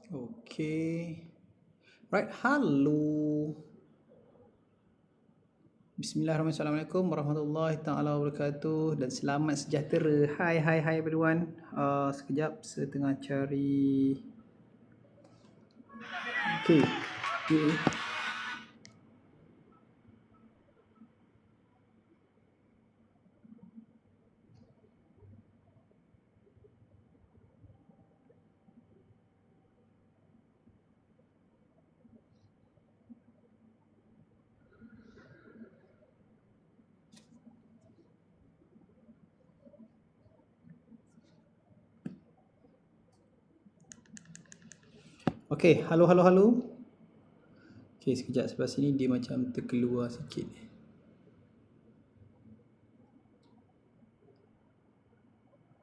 Okay. Right, halo. Bismillahirrahmanirrahim. Assalamualaikum warahmatullahi taala wabarakatuh dan selamat sejahtera. Hai everyone. Sekejap saya tengah cari. Okay. Okay, halo. Okay, sekejap sebelah sini dia macam terkeluar sikit.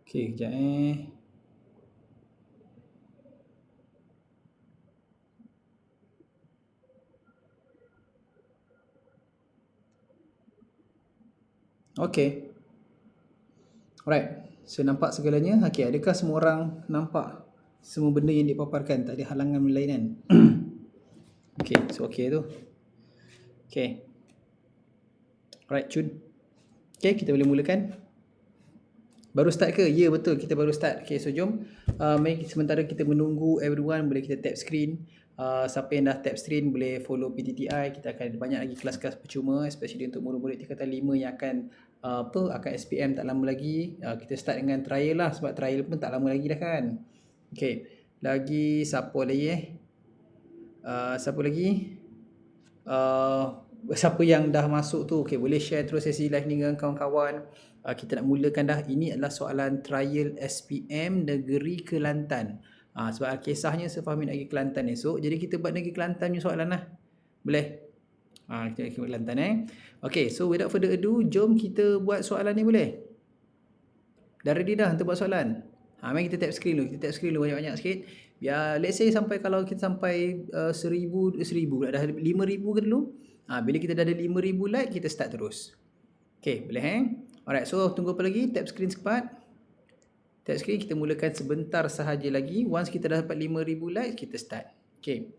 Okay, kejap Okay. Alright, so nampak segalanya. Okay, adakah semua orang nampak semua benda yang dipaparkan? Tak ada halangan lain kan? Okay, so okay tu. Okay. Alright, Cun. Okay, kita boleh mulakan. Baru start ke? Ya, betul. Kita baru start. Okay, so jom. Mari sementara kita menunggu everyone, boleh kita tap screen. Siapa yang dah tap screen boleh follow PTTI. Kita akan ada banyak lagi kelas-kelas percuma, especially untuk murid-murid tingkatan 5 yang akan akan SPM tak lama lagi. Kita start dengan trial lah, sebab trial pun tak lama lagi dah kan. Okay, lagi siapa lagi siapa lagi? Siapa yang dah masuk tu, okay, boleh share terus sesi live ni dengan kawan-kawan. Kita nak mulakan dah. Ini adalah soalan trial SPM Negeri Kelantan. Sebab kisahnya Sefahamin Negeri Kelantan esok, jadi kita buat Negeri Kelantan punya soalan lah. Boleh? Kita Negeri Kelantan Okay, so without further ado, jom kita buat soalan ni, boleh? Dah ready dah untuk buat soalan? Mari kita tap screen dulu. Kita tap screen dulu banyak-banyak sikit. Biar let's say sampai, kalau kita sampai 1000 pula, dah 5000 ke dulu. Bila kita dah ada 5000 like, kita start terus. Okay, boleh Alright, so tunggu apa lagi? Tap screen cepat. Tap screen, kita mulakan sebentar sahaja lagi. Once kita dah dapat 5000 like, kita start. Okay.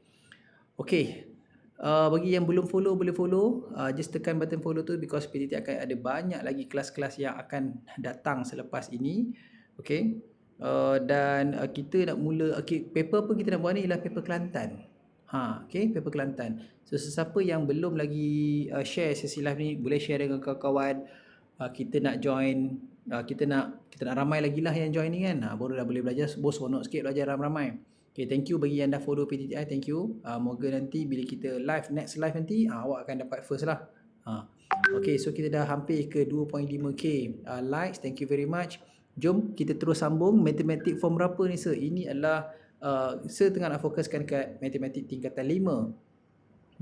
Okay. Bagi yang belum follow, boleh follow. Just tekan button follow tu, because PTT akan ada banyak lagi kelas-kelas yang akan datang selepas ini. Okay. Dan kita nak mula, okay, paper apa kita nak buat ni ialah paper Kelantan. Okay, paper Kelantan. So sesiapa yang belum lagi share sesi live ni, boleh share dengan kawan-kawan. Kita nak join, kita nak ramai lagi lah yang join ni kan. Baru dah boleh belajar. Bos seronok sikit belajar ramai-ramai. Okay, thank you bagi yang dah follow PTTI, thank you. Moga nanti bila kita live, next live nanti, awak akan dapat first lah. Okay, so kita dah hampir ke 2.5k likes, thank you very much. Jom kita terus sambung. Matematik form berapa ni sir? Ini adalah saya tengah nak fokuskan kat matematik tingkatan 5.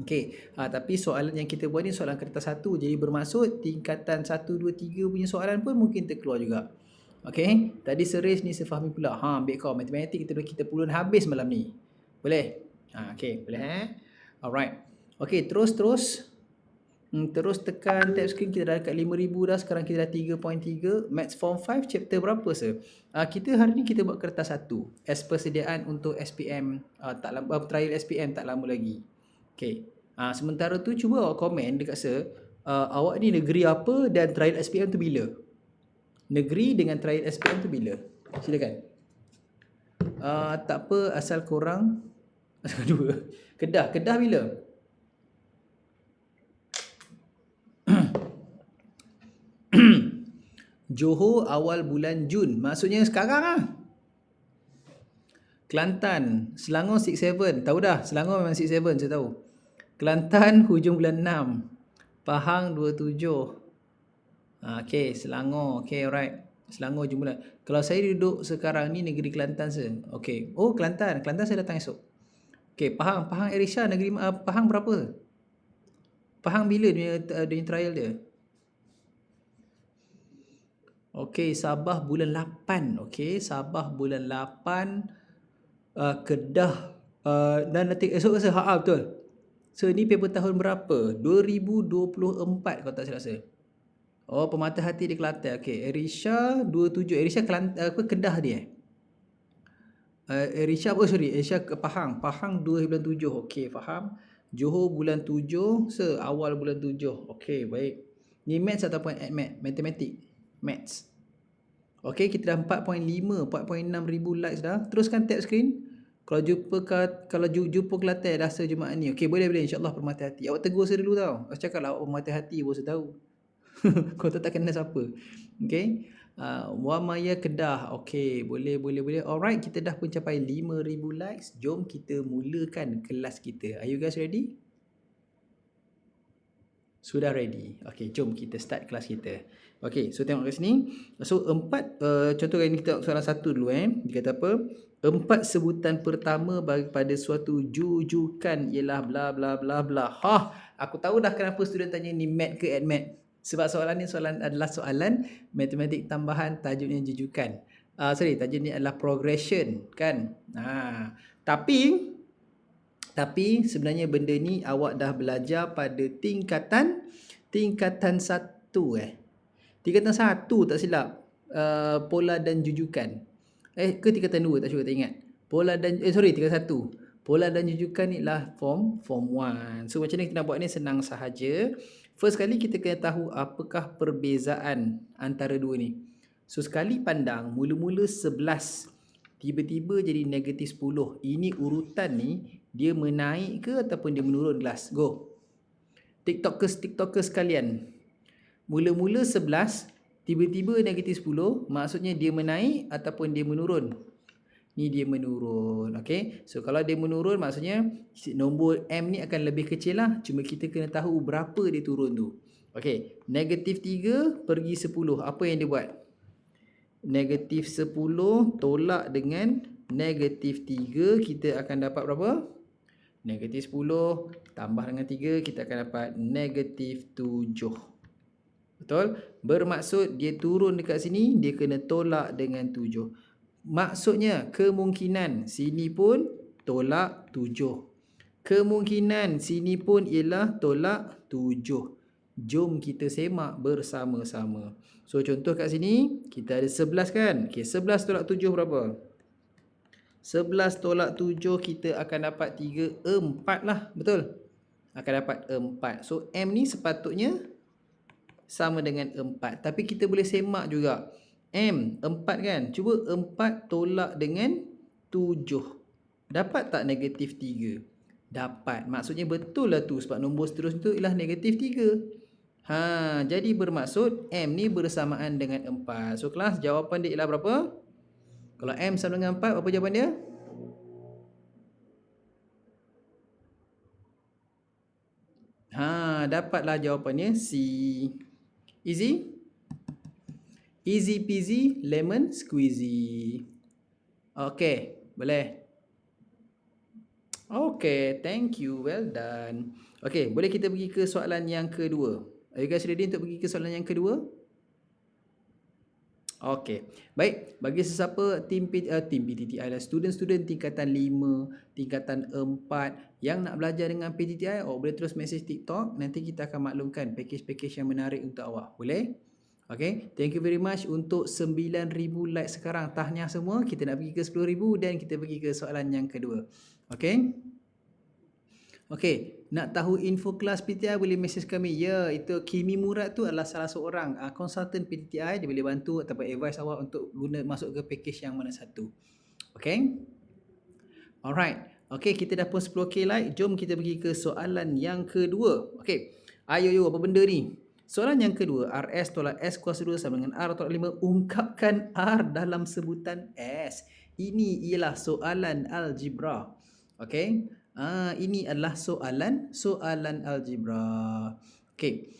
Okay, tapi soalan yang kita buat ni soalan kertas 1. Jadi bermaksud tingkatan 1, 2, 3 punya soalan pun mungkin terkeluar juga. Okay, tadi series ni saya fahami pula. Ambil kau matematik kita puluhan habis malam ni. Boleh? Okay, boleh Alright. Okay, terus tekan tab screen. Kita dah dekat 5000 dah. Sekarang kita dah 3.3. Maths Form 5 chapter berapa sir? Kita hari ni kita buat kertas 1 as persediaan untuk SPM trial SPM tak lama lagi. Okay. Sementara tu cuba awak komen dekat sir, awak ni negeri apa dan trial SPM tu bila? Negeri dengan trial SPM tu bila? Silakan. Tak apa, asal korang dua. Kedah bila? Johor awal bulan Jun. Maksudnya sekarang lah. Kelantan, Selangor 6-7. Tahu dah, Selangor memang 6-7, saya tahu. Kelantan hujung bulan 6. Pahang 27. Okay, Selangor. Okay, alright. Selangor hujung bulan. Kalau saya duduk sekarang ni negeri Kelantan sir. Okay. Oh, Kelantan saya datang esok. Okay, Pahang Erisha negeri Pahang berapa? Pahang bila dia trial dia? Okay, Sabah bulan 8. Okay, Sabah bulan 8. Kedah dan nanti esok rasa betul. So ni paper tahun berapa? 2024 kalau tak silap saya. Oh, Permata Hati di Kelantan. Okay, Erisha 27. Erisha Kelantan Kedah dia. Risha, oh sorry, Risha ke Pahang. Pahang 2 bulan 7. Okey, faham. Johor bulan 7, awal bulan 7. Okey, baik. Ni maths ataupun admat? Matematik. Maths. Okey, kita dah 4.5, 4.6 ribu likes dah. Teruskan tap screen. Kalau jumpa Kelantan rasa Jumaat ni. Okey, boleh insya-Allah permata hati. Awak tegur saya dulu tau. Saya cakap lah awak permata hati baru saya tahu. Kau tak kenal siapa. Okey. Wamaya Kedah. Okey, boleh. Alright, kita dah pun capai 5,000 likes. Jom kita mulakan kelas kita. Are you guys ready? Sudah ready. Okey, jom kita start kelas kita. Okey, so tengok kat sini. So 4 contoh kali ni kita tengok soalan 1 dulu Dia kata apa? 4 sebutan pertama bagi pada suatu jujukan ialah bla bla bla bla. Aku tahu dah kenapa student tanya ni mat ke admat. Sebab soalan ni adalah soalan matematik tambahan, tajuknya jujukan. Tajuk ni adalah progression kan. Tapi sebenarnya benda ni awak dah belajar pada tingkatan 1 Tingkatan 1 tak silap. Pola dan jujukan. Ke tingkatan 2 tak ingat. Tingkatan 1. Pola dan jujukan ni lah form 1. So macam ni kita nak buat ni senang sahaja. First kali kita kena tahu apakah perbezaan antara dua ni. So sekali pandang mula-mula 11 tiba-tiba jadi negatif 10. Ini urutan ni dia menaik ke ataupun dia menurun kelas? Go. TikTokers sekalian. Mula-mula 11 tiba-tiba negatif 10, maksudnya dia menaik ataupun dia menurun? Ni dia menurun. Okey. So kalau dia menurun maksudnya nombor M ni akan lebih kecil lah. Cuma kita kena tahu berapa dia turun tu. Okey. Negatif 3 pergi 10. Apa yang dia buat? Negatif 10 tolak dengan negatif 3, kita akan dapat berapa? Negatif 10 tambah dengan 3, kita akan dapat negatif 7. Betul? Bermaksud dia turun dekat sini, dia kena tolak dengan 7. Maksudnya kemungkinan sini pun tolak 7. Kemungkinan sini pun ialah tolak 7. Jom kita semak bersama-sama. So contoh kat sini kita ada 11 kan. Okey, 11 tolak 7 berapa? 11 tolak 7 kita akan dapat 3, 4 lah. Betul? Akan dapat 4. So M ni sepatutnya sama dengan 4. Tapi kita boleh semak juga. M 4 kan. Cuba 4 tolak dengan 7. Dapat tak negatif 3? Dapat. Maksudnya betul lah tu. Sebab nombor seterusnya tu ialah negatif 3. Jadi bermaksud M ni bersamaan dengan 4. So kelas jawapan dia ialah berapa? Kalau M sama dengan 4, apa jawapan dia? Dapatlah jawapannya C. Easy? Easy peasy lemon squeezy. Okay, boleh. Okay, thank you. Well done. Okay, boleh kita pergi ke soalan yang kedua. Are you guys ready untuk pergi ke soalan yang kedua? Okay, baik. Bagi sesiapa tim PTTI lah, student-student tingkatan 5, tingkatan 4 yang nak belajar dengan PTTI, boleh terus message TikTok. Nanti kita akan maklumkan package-package yang menarik untuk awak. Boleh? Okay, thank you very much untuk 9,000 like sekarang. Tahniah semua. Kita nak pergi ke 10,000 dan kita pergi ke soalan yang kedua. Okay. Okay, nak tahu info kelas PTTI boleh message kami. Ya, itu Kimi Murad tu adalah salah seorang konsultan PTTI. Dia boleh bantu ataupun advice awak untuk masuk ke package yang mana satu. Okay. Alright. Okay, kita dah pun 10k like. Jom kita pergi ke soalan yang kedua. Okay. Ayo, apa benda ni? Soalan yang kedua, RS tolak S kuasa 2 sama dengan R tolak 5. Ungkapkan R dalam sebutan S. Ini ialah soalan algebra. Okay. Ini adalah soalan algebra. Okay.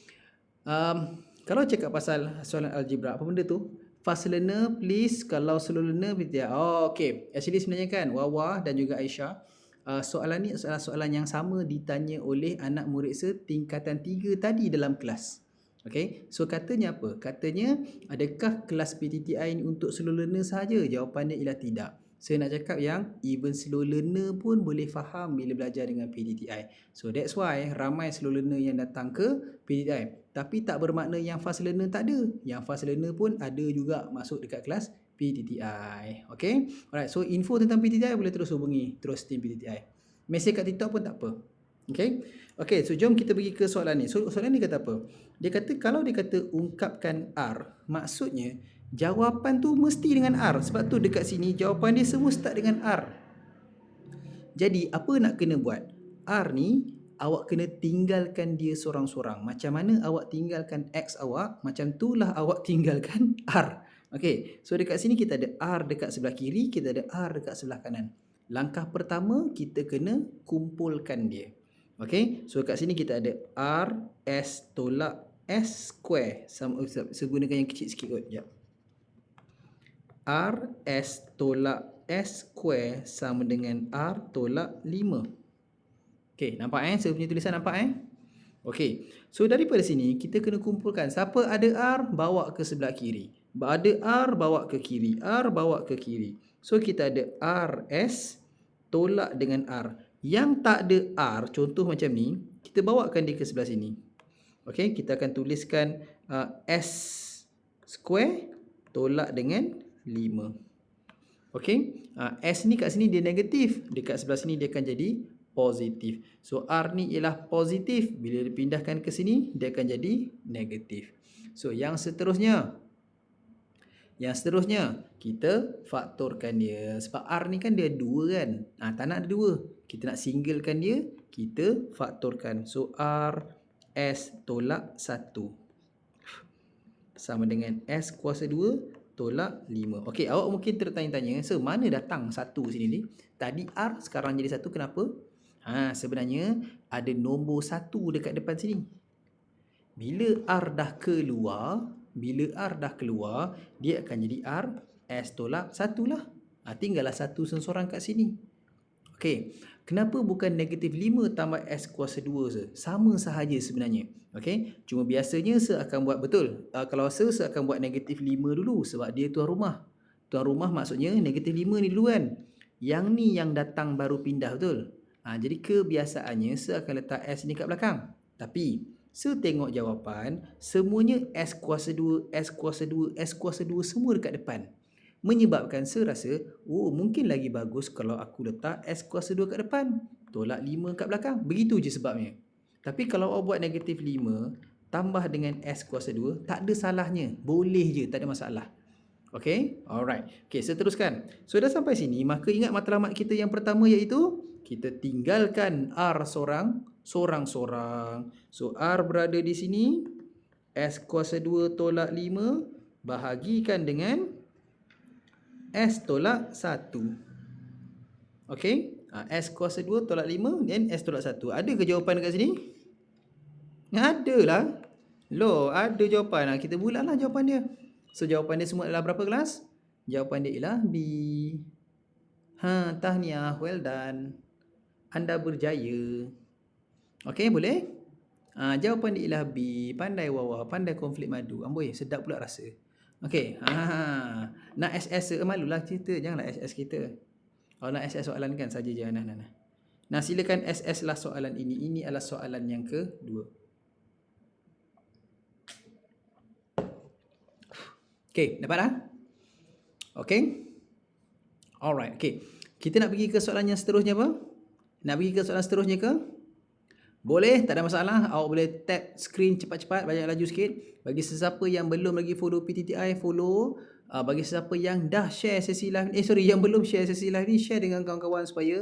Kalau cakap pasal soalan algebra, apa benda tu? Fast learner please. Kalau slow learner ya. Okay. Actually sebenarnya kan Wawa dan juga Aisyah, soalan ni adalah soalan yang sama ditanya oleh anak murid setingkatan 3 tadi dalam kelas. Okay, so katanya apa? Katanya, adakah kelas PTTI ni untuk slow learner sahaja? Jawapannya ialah tidak. Saya nak cakap yang even slow learner pun boleh faham bila belajar dengan PTTI. So that's why ramai slow learner yang datang ke PTTI. Tapi tak bermakna yang fast learner tak ada. Yang fast learner pun ada juga masuk dekat kelas PTTI. Okay. Alright. So info tentang PTTI boleh terus hubungi terus tim PTTI. Mesej kat TikTok pun tak apa. Okay. Okay. So jom kita pergi ke soalan ni. So soalan ni kata apa? Dia kata kalau dia kata ungkapkan R, maksudnya jawapan tu mesti dengan R. Sebab tu dekat sini jawapan dia semua start dengan R. Jadi apa nak kena buat? R ni awak kena tinggalkan dia sorang-sorang. Macam mana awak tinggalkan X awak, macam itulah awak tinggalkan R. Okay, so dekat sini kita ada R dekat sebelah kiri, kita ada R dekat sebelah kanan. Langkah pertama kita kena kumpulkan dia. Okay, so dekat sini kita ada R S tolak S square. Saya gunakan yang kecil sikit kot. Sekejap. R S tolak S square sama dengan R tolak 5. Okey, nampak saya punya tulisan nampak Okey. So daripada sini kita kena kumpulkan siapa ada R bawa ke sebelah kiri. Ada R bawa ke kiri, R bawa ke kiri. So kita ada R S tolak dengan R. Yang tak ada R, contoh macam ni, kita bawakan dia ke sebelah sini. Okey, kita akan tuliskan S square tolak dengan 5. Okey, S ni kat sini dia negatif, dekat sebelah sini dia akan jadi positif. So R ni ialah positif, bila dipindahkan ke sini dia akan jadi negatif. So yang seterusnya kita faktorkan dia. Sebab R ni kan dia 2 kan, tak nak ada 2, kita nak singlekan dia, kita faktorkan. So R S tolak 1 sama dengan S kuasa 2 tolak 5. Okey, awak mungkin tertanya-tanya, so mana datang 1 sini ni? Tadi R, sekarang jadi 1, kenapa? Sebenarnya ada nombor 1 dekat depan sini. Bila R dah keluar, dia akan jadi R S tolak 1 lah. Tinggallah 1 seorang kat sini. Okey, kenapa bukan negatif 5 tambah S kuasa 2 je? Sama sahaja sebenarnya. Okey, cuma biasanya saya akan buat betul. Kalau saya akan buat negatif 5 dulu sebab dia tuan rumah. Tuan rumah maksudnya negatif 5 ni dulu kan. Yang ni yang datang baru pindah, betul? Jadi kebiasaannya saya akan letak S ni kat belakang. Tapi saya tengok jawapan semuanya S kuasa 2, S kuasa 2, S kuasa 2 semua dekat depan. Menyebabkan saya rasa, mungkin lagi bagus kalau aku letak S kuasa 2 kat depan, tolak 5 kat belakang. Begitu je sebabnya. Tapi kalau awak buat negatif 5 tambah dengan S kuasa 2, tak ada salahnya. Boleh je, tak ada masalah. Okay, alright. Okay, saya teruskan. So dah sampai sini, maka ingat matlamat kita yang pertama iaitu kita tinggalkan R sorang-sorang. So R berada di sini, S kuasa 2 tolak 5 bahagikan dengan S tolak 1. Okey, S kuasa 2 tolak 5 dan S tolak 1. Ada ke jawapan dekat sini? Ada lah. Loh, ada jawapan. Kita bulatlah jawapan dia. So jawapan dia semua adalah berapa kelas? Jawapan dia ialah B. Tahniah, well done. Anda berjaya. Okey, boleh? Jawapan dia ialah B. Pandai wawa, pandai konflik madu. Amboi, sedap pula rasa. Okey, nak SS malulah cerita, janganlah SS kita. Kalau nak SS soalan kan saja je. Nah, silakan SS lah soalan ini. Ini adalah soalan yang kedua. Okey, dapat dah? Okey. Alright, okey. Kita nak pergi ke soalan yang seterusnya apa? Nak pergi ke soalan seterusnya ke? Boleh, tak ada masalah. Awak boleh tap screen cepat-cepat, banyak laju sikit. Bagi sesiapa yang belum lagi follow PTTI, follow. Bagi sesiapa yang dah share sesi live, yang belum share sesi live ni, share dengan kawan-kawan supaya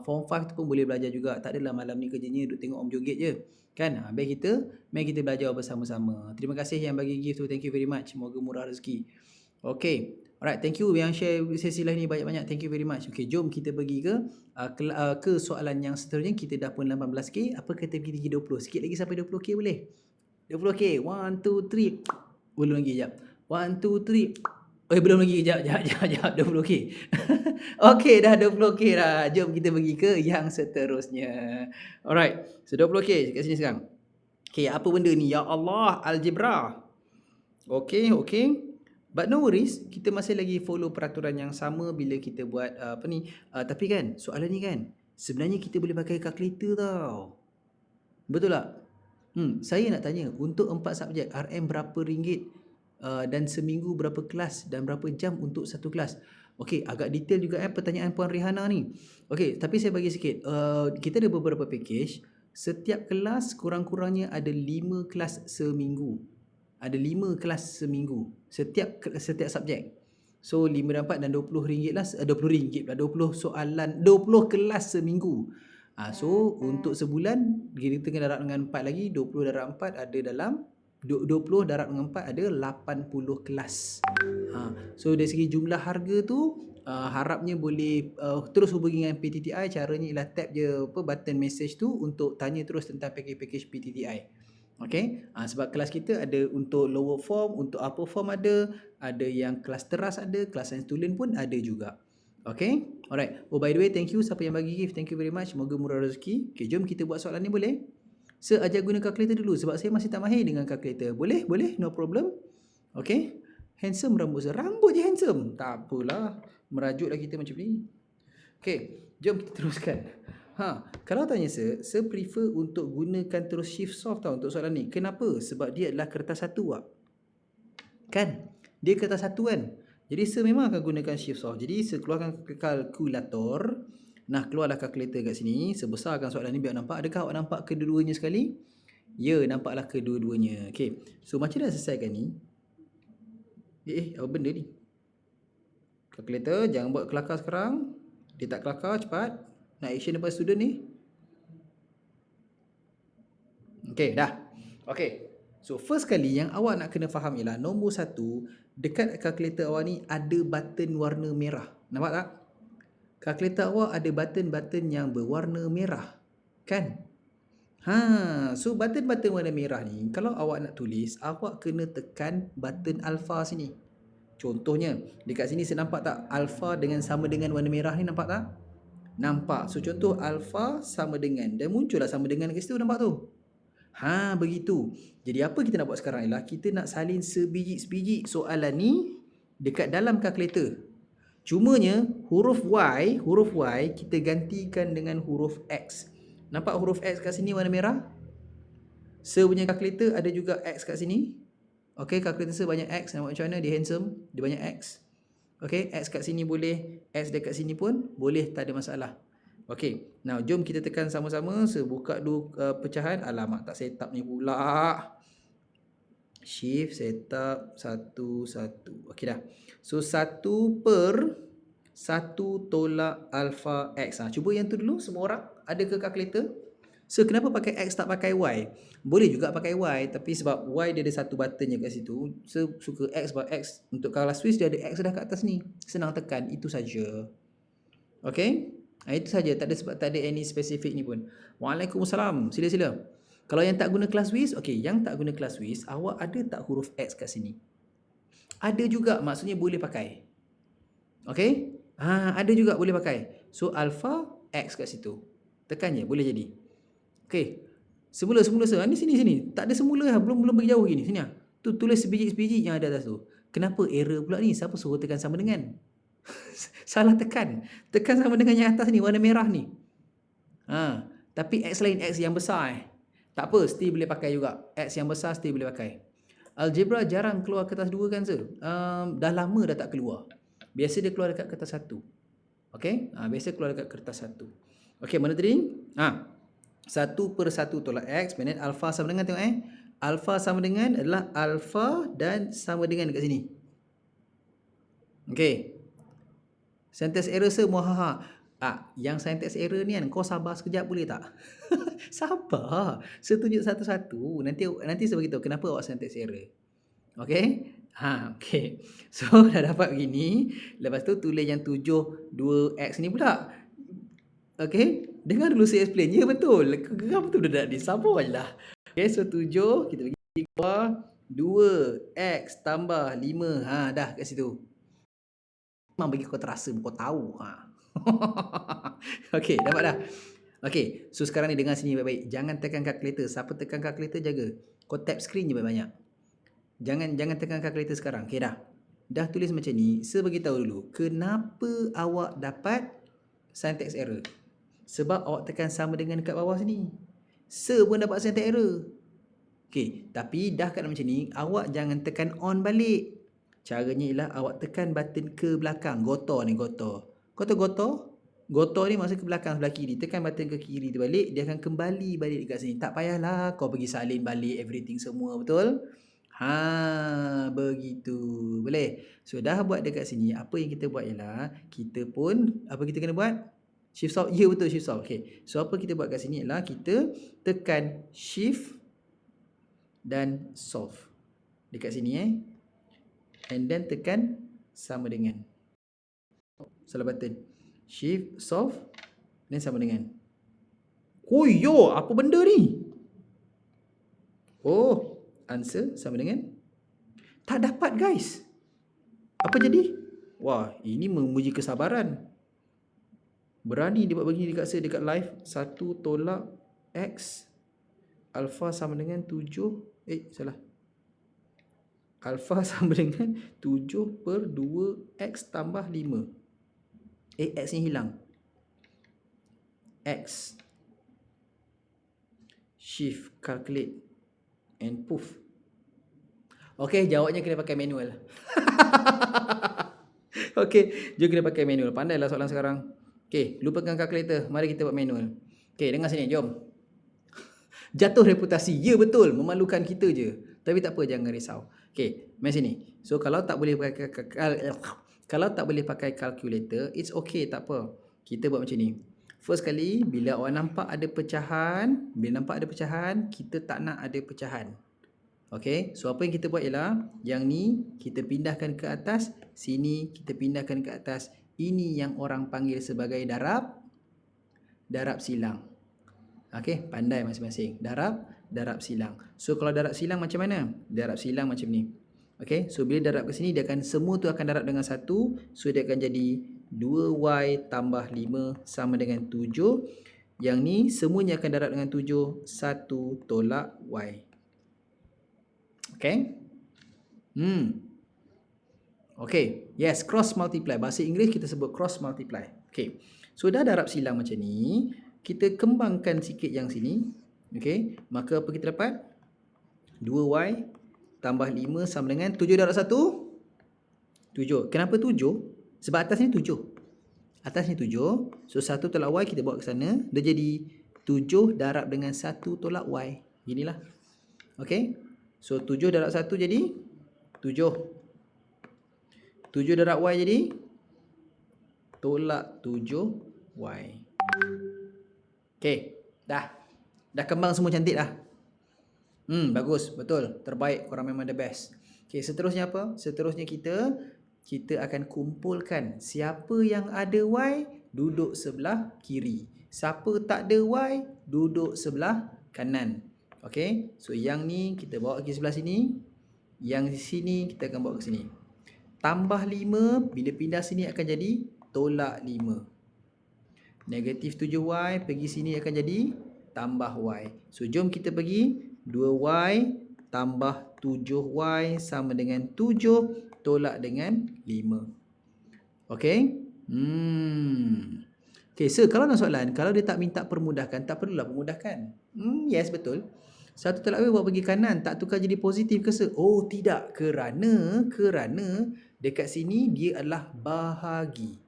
form 5 tu pun boleh belajar juga. Tak adalah malam ni kerjanya duduk tengok Om joget je. Kan? Mari kita belajar bersama-sama. Terima kasih yang bagi gift tu. Thank you very much. Semoga murah rezeki. Okay. Alright, thank you yang share sesi live ni banyak-banyak. Thank you very much. Okay, jom kita pergi ke soalan yang seterusnya. Kita dah pun 18K. Apa kata pergi 20? Sikit lagi sampai 20K boleh? 20K. 1, 2, 3. Belum lagi, sekejap. 1, 2, 3. Belum lagi. Sekejap. 20K. Okay, dah 20K dah. Jom kita pergi ke yang seterusnya. Alright. So, 20K kat sini sekarang. Okay, apa benda ni? Ya Allah, algebra. Okay. But no worries, kita masih lagi follow peraturan yang sama bila kita buat tapi kan, soalan ni kan, sebenarnya kita boleh pakai kalkulator tau. Betul tak? Saya nak tanya, untuk 4 subjek, RM berapa ringgit dan seminggu berapa kelas dan berapa jam untuk satu kelas. Okey, agak detail juga pertanyaan Puan Rihanna ni. Okey, tapi saya bagi sikit. Kita ada beberapa package. Setiap kelas kurang-kurangnya ada 5 kelas seminggu. Ada 5 kelas seminggu. Setiap subjek. So 5 dan 4 dan RM20 lah. RM20 pula. 20 soalan, 20 kelas seminggu. So untuk sebulan kita kena darab dengan 4 lagi. 20 darab 4 ada dalam 20 darab dengan 4 ada 80 kelas. So dari segi jumlah harga tu harapnya boleh terus hubungi dengan PTTI. Caranya ialah tap je button message tu untuk tanya terus tentang package PTTI. Okay, sebab kelas kita ada untuk lower form, untuk upper form ada yang kelas teras ada, kelas science tulen pun ada juga. Okay, alright. Oh by the way, thank you siapa yang bagi gift, thank you very much. Moga murah rezeki. Okay, jom kita buat soalan ni boleh? Sir, ajar guna calculator dulu sebab saya masih tak mahir dengan calculator. Boleh? Boleh? No problem. Okay. Handsome rambut sir. Rambut je handsome. Tak apalah. Merajutlah kita macam ni. Okay. Jom kita teruskan. Kalau tanya sir prefer untuk gunakan terus shift soft tau untuk soalan ni. Kenapa? Sebab dia adalah kertas satu kan? Dia kertas satu kan? Jadi sir memang akan gunakan shift soft. Jadi sir keluarkan kalkulator. Nah, keluarlah kalkulator kat sini. Sebesarkan soalan ni biar nampak. Adakah awak nampak kedua-duanya sekali? Ya, nampaklah kedua-duanya. Okay. So, macam mana selesaikan ni? Apa benda ni? Kalkulator, jangan buat kelakar sekarang. Dia tak kelakar, cepat. Nak action depan student ni. Okay, dah. Okay. So, first kali yang awak nak kena faham ialah nombor 1, dekat kalkulator awak ni ada button warna merah. Nampak tak? Kalkulator awak ada button-button yang berwarna merah. Kan? So button-button warna merah ni, kalau awak nak tulis, awak kena tekan button alpha sini. Contohnya, dekat sini saya nampak tak? Alpha dengan sama dengan warna merah ni, nampak tak? Nampak. So contoh alpha sama dengan. Dan muncullah sama dengan kat situ, nampak tu? Begitu. Jadi apa kita nak buat sekarang ialah kita nak salin sebiji-sebiji soalan ni dekat dalam kalkulator. Cumanya huruf Y kita gantikan dengan huruf X. Nampak huruf X kat sini warna merah? Sir punya kalkulator ada juga X kat sini. Okay, kalkulator sir banyak X. Nampak macam mana? Dia handsome. Dia banyak X. Okay, X kat sini boleh. X dekat sini pun boleh. Tak ada masalah. Okay, now jom kita tekan sama-sama. Sir buka dulu pecahan. Alamak, tak setup ni pula. Shift, setup, 1. Okay dah. So 1/1 tolak alpha X. Cuba yang tu dulu semua orang. Ada ke kalkulator? So kenapa pakai X tak pakai Y? Boleh juga pakai Y. Tapi sebab Y dia ada satu button je kat situ. So suka X sebab X. Untuk kelas Swiss dia ada X dah kat atas ni. Senang tekan. Itu saja. Okay. Itu saja. Tak ada sebab tak ada any specific ni pun. Waalaikumsalam. Sila-sila. Kalau yang tak guna kelas Swiss, okay, yang tak guna kelas Swiss, awak ada tak huruf X kat sini? Ada juga, maksudnya boleh pakai. Okay? Ada juga boleh pakai. So alpha X kat situ. Tekan je, boleh jadi. Okay. Semula ni sini. Tak ada semula lah, belum pergi jauh gini. Sini. Tu tulis sebiji-sebiji yang ada atas tu. Kenapa error pula ni? Siapa suruh tekan sama dengan? Salah tekan. Tekan sama dengan yang atas ni, warna merah ni. Tapi X lain, X yang besar Tak apa, still boleh pakai juga. X yang besar still boleh pakai. Algebra jarang keluar kertas 2 kan sir? Dah lama dah tak keluar. Biasa dia keluar dekat kertas 1. Okay? Biasa keluar dekat kertas 1. Okay, mana tadi? 1/1 tolak X. Minit alpha sama dengan, tengok alpha sama dengan adalah alpha dan sama dengan dekat sini. Okay. Syntax error sir, muahaha. Yang syntax error ni kan, kau sabar sekejap boleh tak? Sabar. Saya tunjuk satu-satu. Nanti saya beritahu kenapa awak syntax error. Okay? Okay. So, dah dapat begini. Lepas tu, tulis yang 7/2X ni pula. Okay? Dengar dulu saya explain. Ya, betul. Geram betul dah ni. Sabar je lah. Okay, so 7. Kita pergi bawah. 2X tambah 5. Dah kat situ. Memang bagi kau terasa, kau tahu. Okay, dapat dah. Okay, so sekarang ni dengar sini baik-baik. Jangan tekan kalkulator. Siapa tekan kalkulator jaga. Kau tap screen je banyak-banyak. Jangan tekan kalkulator sekarang. Okay dah. Dah tulis macam ni. Saya beritahu dulu. Kenapa awak dapat syntax error? Sebab awak tekan sama dengan dekat bawah sini. Saya pun dapat syntax error. Okey, tapi dah kat macam ni, awak jangan tekan on balik. Caranya ialah awak tekan button ke belakang. Gotor ni, gotor. Kau tahu gotor? Gotor ni maksud ke belakang sebelah kiri. Tekan button ke kiri tu balik, dia akan kembali balik dekat sini. Tak payahlah kau pergi salin balik everything semua, betul? Begitu. Boleh? So dah buat dekat sini, apa yang kita buat ialah kita pun apa kita kena buat? Shift soft. Ya, betul, shift soft. Okey. So apa kita buat kat sini ialah kita tekan shift dan soft dekat sini and then tekan sama dengan, salah button, shift soft dan sama dengan. Oh yo, apa benda ni? Oh, answer sama dengan tak dapat, guys. Apa jadi? Wah, ini menguji kesabaran. Berani dia buat begini dekat saya dekat live. 1 tolak X alpha sama dengan 7. Salah. Alpha sama dengan 7 per 2X tambah 5. X ni hilang. X. Shift, calculate and poof. Okey, jawabnya kena pakai manual. Okey, jom kena pakai manual. Pandailah soalan sekarang. Okey, lupakan kalkulator. Mari kita buat manual. Okey, dengar sini, jom. Jatuh reputasi. Ya, betul. Memalukan kita je. Tapi tak apa, jangan risau. Okey, mari sini. So, kalau tak boleh pakai calculator, it's okay, tak apa. Kita buat macam ni. First kali, bila awak nampak ada pecahan, kita tak nak ada pecahan. Okey, so apa yang kita buat ialah yang ni kita pindahkan ke atas, sini kita pindahkan ke atas. Ini yang orang panggil sebagai darab silang. Okey, pandai masing-masing. Darab silang. So kalau darab silang macam mana? Darab silang macam ni. Okey, so bila darab ke sini dia akan semua tu akan darab dengan 1, so dia akan jadi 2y tambah 5 sama dengan 7. Yang ni semuanya akan darab dengan 7, 1 tolak y. Okay. Okay. Yes, cross multiply. Bahasa Inggeris kita sebut cross multiply. Okay. So dah darab silang macam ni. Kita kembangkan sikit yang sini. Okay. Maka apa kita dapat? 2y tambah 5 sama dengan 7 darab 1. 7. Kenapa 7? Sebab atas ni 7. Atas ni 7. So 1 tolak y kita bawa ke sana. Dia jadi 7 darab dengan 1 tolak y. Inilah. Okay. So 7 darab 1 jadi 7. 7 darab y jadi tolak 7y. Okay. Dah kembang semua cantik dah. Bagus. Betul. Terbaik. Korang memang the best. Okay. Seterusnya apa? Seterusnya kita akan kumpulkan siapa yang ada y duduk sebelah kiri. Siapa tak ada y duduk sebelah kanan. Okay, so yang ni kita bawa ke sebelah sini. Yang di sini kita akan bawa ke sini. Tambah 5, bila pindah sini akan jadi tolak 5. Negatif 7y pergi sini akan jadi tambah y. So jom kita pergi 2y tambah 7y sama dengan 7 tolak dengan 5. Okay. Okay, so kalau nak soalan, kalau dia tak minta permudahkan, tak perlulah permudahkan. Yes, betul. 1 tolak y bawa pergi kanan, tak tukar jadi positif ke se? Oh, tidak. Kerana dekat sini dia adalah bahagi.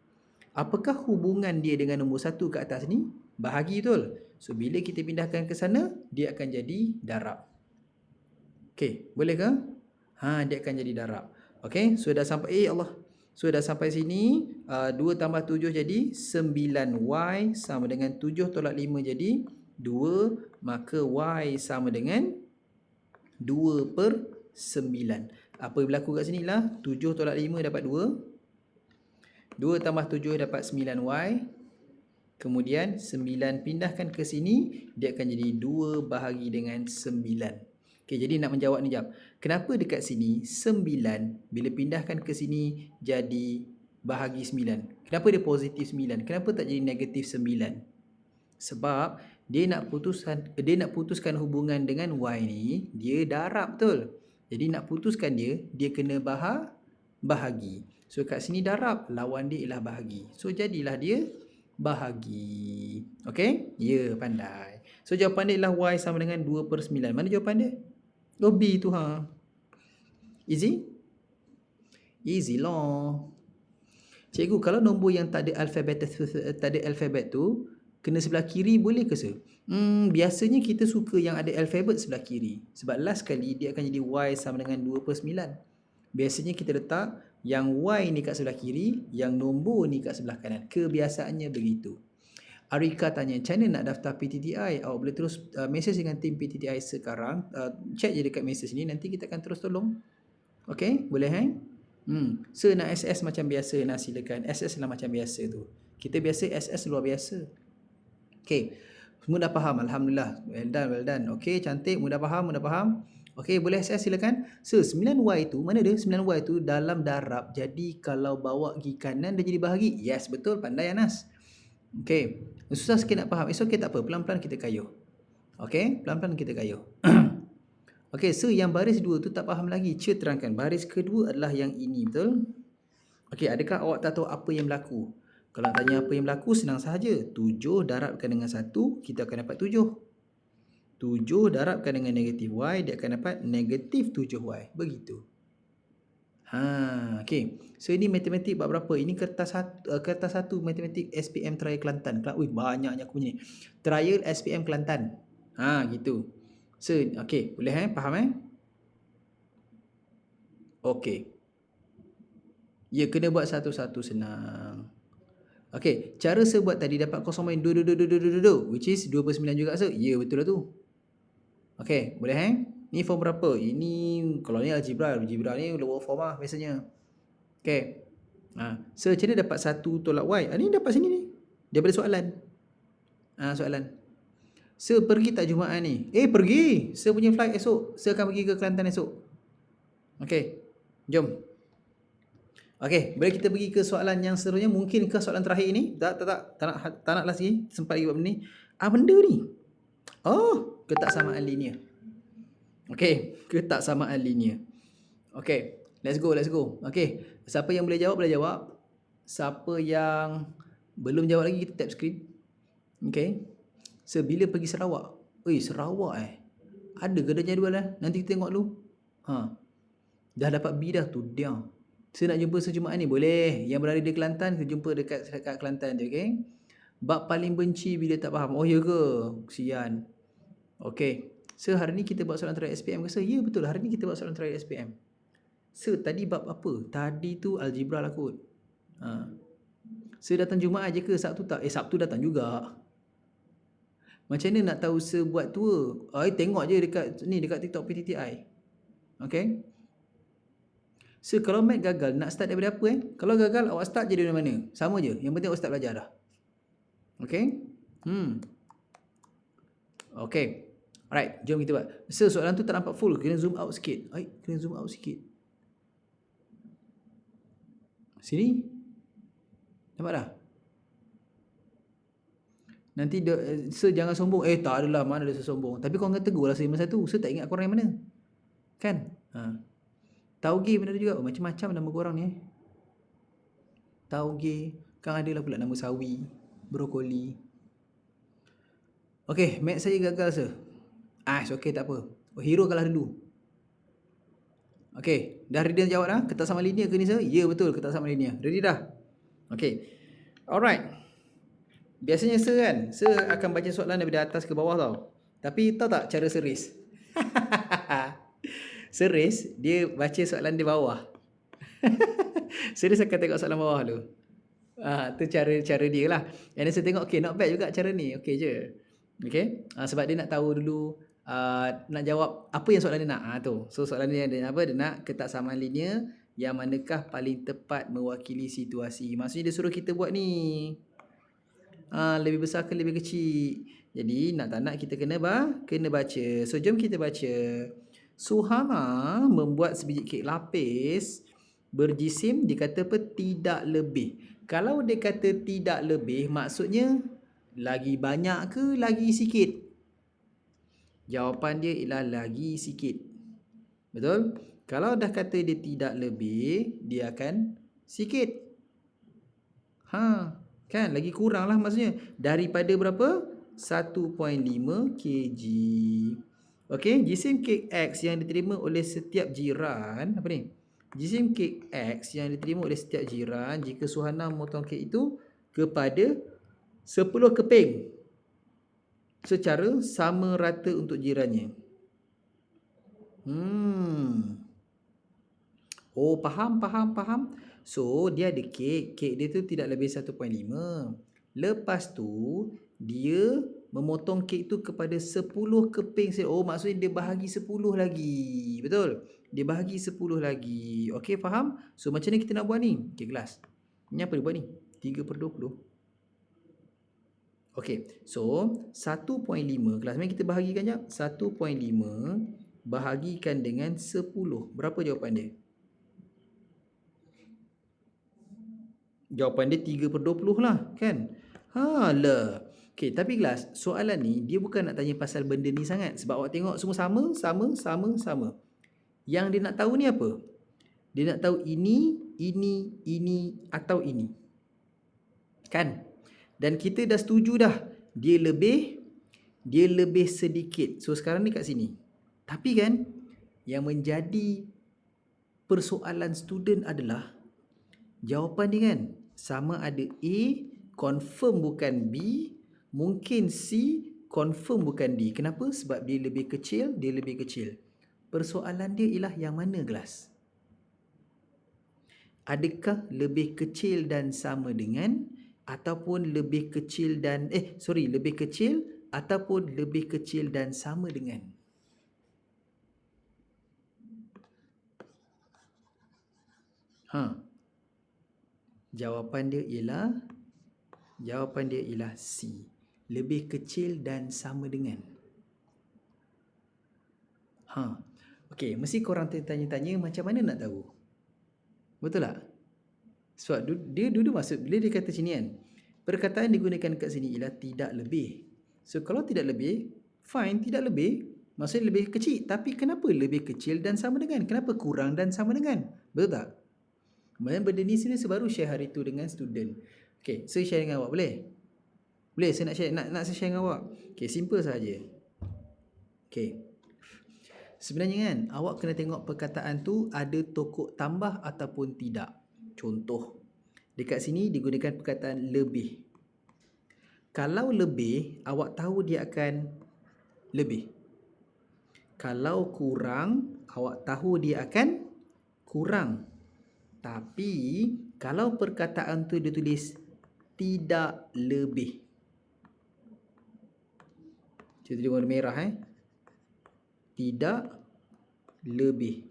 Apakah hubungan dia dengan nombor 1 ke atas ni? Bahagi, betul. So, bila kita pindahkan ke sana, dia akan jadi darab. Okay, boleh ke? Dia akan jadi darab. Okay, so dah sampai, Allah. So, dah sampai sini, 2 tambah 7 jadi 9y sama dengan 7 tolak 5 jadi 2, maka y sama dengan 2 per 9. Apa yang berlaku kat sini lah, 7 tolak 5 dapat 2. 2 tambah 7 dapat 9y. Kemudian 9 pindahkan ke sini, dia akan jadi 2 bahagi dengan 9. Okay, jadi nak menjawab ni jap. Kenapa dekat sini 9 bila pindahkan ke sini jadi bahagi 9? Kenapa dia positif 9? Kenapa tak jadi negatif 9? Sebab dia nak putuskan hubungan dengan y ni, dia darab, betul. Jadi nak putuskan dia kena bahagi. So kat sini darab, lawan dia ialah bahagi. So jadilah dia bahagi. Okay? Ya, pandai. So jawapan dia ialah y sama dengan 2 per 9. Mana jawapan dia? Oh, B tu ha. Easy? Easy lah. Cikgu, kalau nombor yang tak ada alfabet tu, kena sebelah kiri boleh ke sir? Biasanya kita suka yang ada alfabet sebelah kiri. Sebab last kali dia akan jadi Y sama dengan 2/9. Biasanya kita letak yang Y ni kat sebelah kiri, yang nombor ni kat sebelah kanan. Kebiasaannya begitu. Arika tanya, macam mana nak daftar PTTI? Awak boleh terus message dengan tim PTTI sekarang. Chat je dekat message ni, nanti kita akan terus tolong. Okay, boleh So nak SS macam biasa, nak silakan. SS lah macam biasa tu. Kita biasa SS luar biasa. Okay, semua dah faham, Alhamdulillah. Well done. Okay, cantik, mudah faham. Okay, boleh SS silakan. So 9Y tu, mana dia? 9Y tu dalam darab. Jadi kalau bawa pergi kanan dia jadi bahagi. Yes, betul, pandai Anas. Okay, susah sikit nak faham. It's okay, tak apa, pelan-pelan kita kayuh. Okay, pelan-pelan kita kayuh. Okay, so yang baris 2 tu tak faham lagi. Cik terangkan, baris kedua adalah yang ini, betul? Okay, adakah awak tak tahu apa yang berlaku? Kalau nak tanya apa yang berlaku, senang sahaja. 7 darabkan dengan 1, kita akan dapat 7. 7 darabkan dengan negatif Y, dia akan dapat negatif 7Y. Begitu. Okay. So ini matematik bab berapa? Ini kertas 1 matematik SPM Trial Kelantan. Ui, banyaknya aku punya ni. Trial SPM Kelantan. Gitu. So, okay. Boleh faham Okay. Ya, kena buat satu-satu, senang. Okay. Cara saya buat tadi dapat 0.22222, which is 2/9 juga sir. Ya, betul lah tu. Okay. Boleh Ni form berapa? Ini, kalau ni algebra ni lower form lah biasanya. Okay. So, macam mana dapat 1 tolak Y? Ni dapat sini ni. Daripada soalan. Soalan. So, pergi tak Jumaat ni? Pergi. Saya punya flight esok. Saya akan pergi ke Kelantan esok. Okay. Jom. Okay. Boleh kita pergi ke soalan yang seterusnya? Mungkinkah soalan terakhir ni? Tak nak lagi. Sempat lagi buat benda ni. Benda ni? Ketaksamaan linear. Okay. Ketaksamaan linear. Okay. Let's go. Okay. Siapa yang boleh jawab, boleh jawab. Siapa yang belum jawab lagi, kita tap screen. Okay. So, bila pergi Sarawak? Sarawak ada ke dah jadual Nanti kita tengok dulu. Dah dapat B dah tu. Dia. Saya nak jumpa sejumaat ni. Boleh. Yang berada di Kelantan, kita jumpa dekat Kelantan je. Okay. Bab paling benci bila tak faham. Ya ke? Kesian. Okay. So, hari ni kita buat soalan trial SPM ke? Ya, betul. Hari ni kita buat soalan trial SPM. So, tadi bab apa? Tadi tu algebra lah kot. So, datang Jumaat je ke? Sabtu tak? Sabtu datang juga. Macam mana nak tahu sebuat tua? Tengok je dekat TikTok PTTI. Okay. So, kalau Mac gagal, nak start daripada apa Kalau gagal, awak start je dari mana? Sama je. Yang penting awak start belajar dah. Okay. Okay. Alright, jom kita buat. So, soalan tu tak nampak full. Kena zoom out sikit. Kena zoom out sikit. Sini. Nampak dah? Nanti jangan sombong. Tak adalah, mana ada sombong. Tapi korang kena tegur lah saya satu. Saya tak ingat korang yang mana. Kan? Tauge pun ada juga. Macam-macam nama korang ni. Tauge. Kan ada lah pula nama sawi, brokoli. Okay, math saya gagal sir. Okay, tak apa. Hero kalah dulu. Okay, dah ready nak jawab dah? Ketaksamaan linear ke ni sir? Ya, betul, ketaksamaan linear. Ready dah? Okay. Alright. Biasanya sir akan baca soalan daripada atas ke bawah tau. Tapi tahu tak cara seris? Seris, dia baca soalan di bawah. Seris akan tengok soalan bawah dulu. Tu cara dia lah. Yang saya tengok, okay, not bad juga cara ni. Okay je. Okay. Sebab dia nak tahu dulu, nak jawab apa yang soalan dia nak. Tu. So soalan dia apa? Dia nak ketaksamaan linear yang manakah paling tepat mewakili situasi. Maksudnya dia suruh kita buat ni. Lebih besar ke lebih kecil. Jadi nak tak nak kita kena baca. So jom kita baca. Suhana membuat sebiji kek lapis berjisim, dia kata apa? Tidak lebih. Kalau dia kata tidak lebih, maksudnya lagi banyak ke lagi sikit? Jawapan dia ialah lagi sikit. Betul? Kalau dah kata dia tidak lebih, dia akan sikit. Kan? Lagi kurang lah maksudnya. Daripada berapa? 1.5 kg. Okey, jisim kek X yang diterima oleh setiap jiran, apa ni? Jisim kek X yang diterima oleh setiap jiran jika suhana memotong kek itu kepada 10 keping secara sama rata untuk jirannya. Oh, faham. So, dia ada kek. Kek dia tu tidak lebih 1.5. Lepas tu, dia memotong kek tu kepada 10 keping. Oh, maksudnya dia bahagi 10 lagi. Betul? Dia bahagi 10 lagi. Okey, faham? So, macam ni kita nak buat ni? Okey, kelas. Ni apa dia buat ni? 3/20. Okey, so 1.5 kelas. Mari kita bahagikan jap. 1.5 bahagikan dengan 10. Berapa jawapan dia? Jawapan dia 3/20 lah, kan? Lah. Okey, tapi kelas, soalan ni dia bukan nak tanya pasal benda ni sangat. Sebab awak tengok semua sama. Yang dia nak tahu ni apa? Dia nak tahu ini atau ini. Kan? Dan kita dah setuju dah. Dia lebih sedikit. So, sekarang ni kat sini. Tapi kan, yang menjadi persoalan student adalah jawapan dia kan sama ada A confirm bukan B, mungkin C confirm bukan D. Kenapa? Sebab dia lebih kecil. Persoalan dia ialah yang mana kelas? Adakah lebih kecil dan sama dengan ataupun lebih kecil dan lebih kecil ataupun lebih kecil dan sama dengan? Jawapan dia ialah C. Lebih kecil dan sama dengan. Okey, mesti korang tanya-tanya macam mana nak tahu? Betul tak? Sebab dia dulu maksud bila dia kata sini kan, perkataan digunakan kat sini ialah tidak lebih. So kalau tidak lebih, fine, tidak lebih. Maksudnya lebih kecil. Tapi kenapa lebih kecil dan sama dengan? Kenapa kurang dan sama dengan? Betul tak? Kemudian benda ni saya baru share hari tu dengan student. Okey, saya share dengan awak boleh? Boleh saya nak share nak saya share dengan awak. Okey, simple saja. Okey. Sebenarnya kan awak kena tengok perkataan tu ada tokok tambah ataupun tidak. Contoh, dekat sini digunakan perkataan lebih. Kalau lebih, awak tahu dia akan lebih. Kalau kurang, awak tahu dia akan kurang. Tapi kalau perkataan tu dia tulis tidak lebih. Kita tengok warna merah Tidak lebih.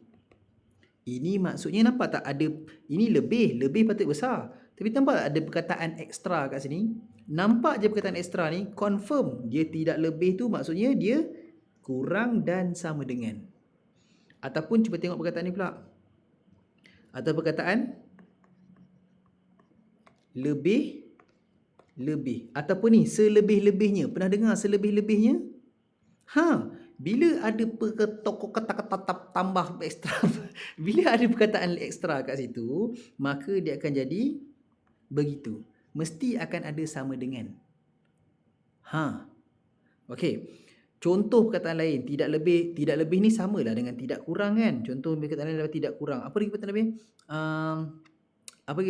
Ini maksudnya nampak tak ada, ini lebih patut besar. Tapi nampak tak ada perkataan ekstra kat sini? Nampak je perkataan ekstra ni, confirm dia tidak lebih tu maksudnya dia kurang dan sama dengan. Ataupun cuba tengok perkataan ni pula. Atau perkataan lebih. Ataupun ni selebih-lebihnya. Pernah dengar selebih-lebihnya? Bila ada kata-kata tambah ekstra, bila ada perkataan ekstra kat situ, maka dia akan jadi begitu. Mesti akan ada sama dengan. Okey. Contoh perkataan lain, tidak lebih ni samalah dengan tidak kurang kan? Contoh perkataan lain adalah tidak kurang. Apa lagi perkataan lebih? Apa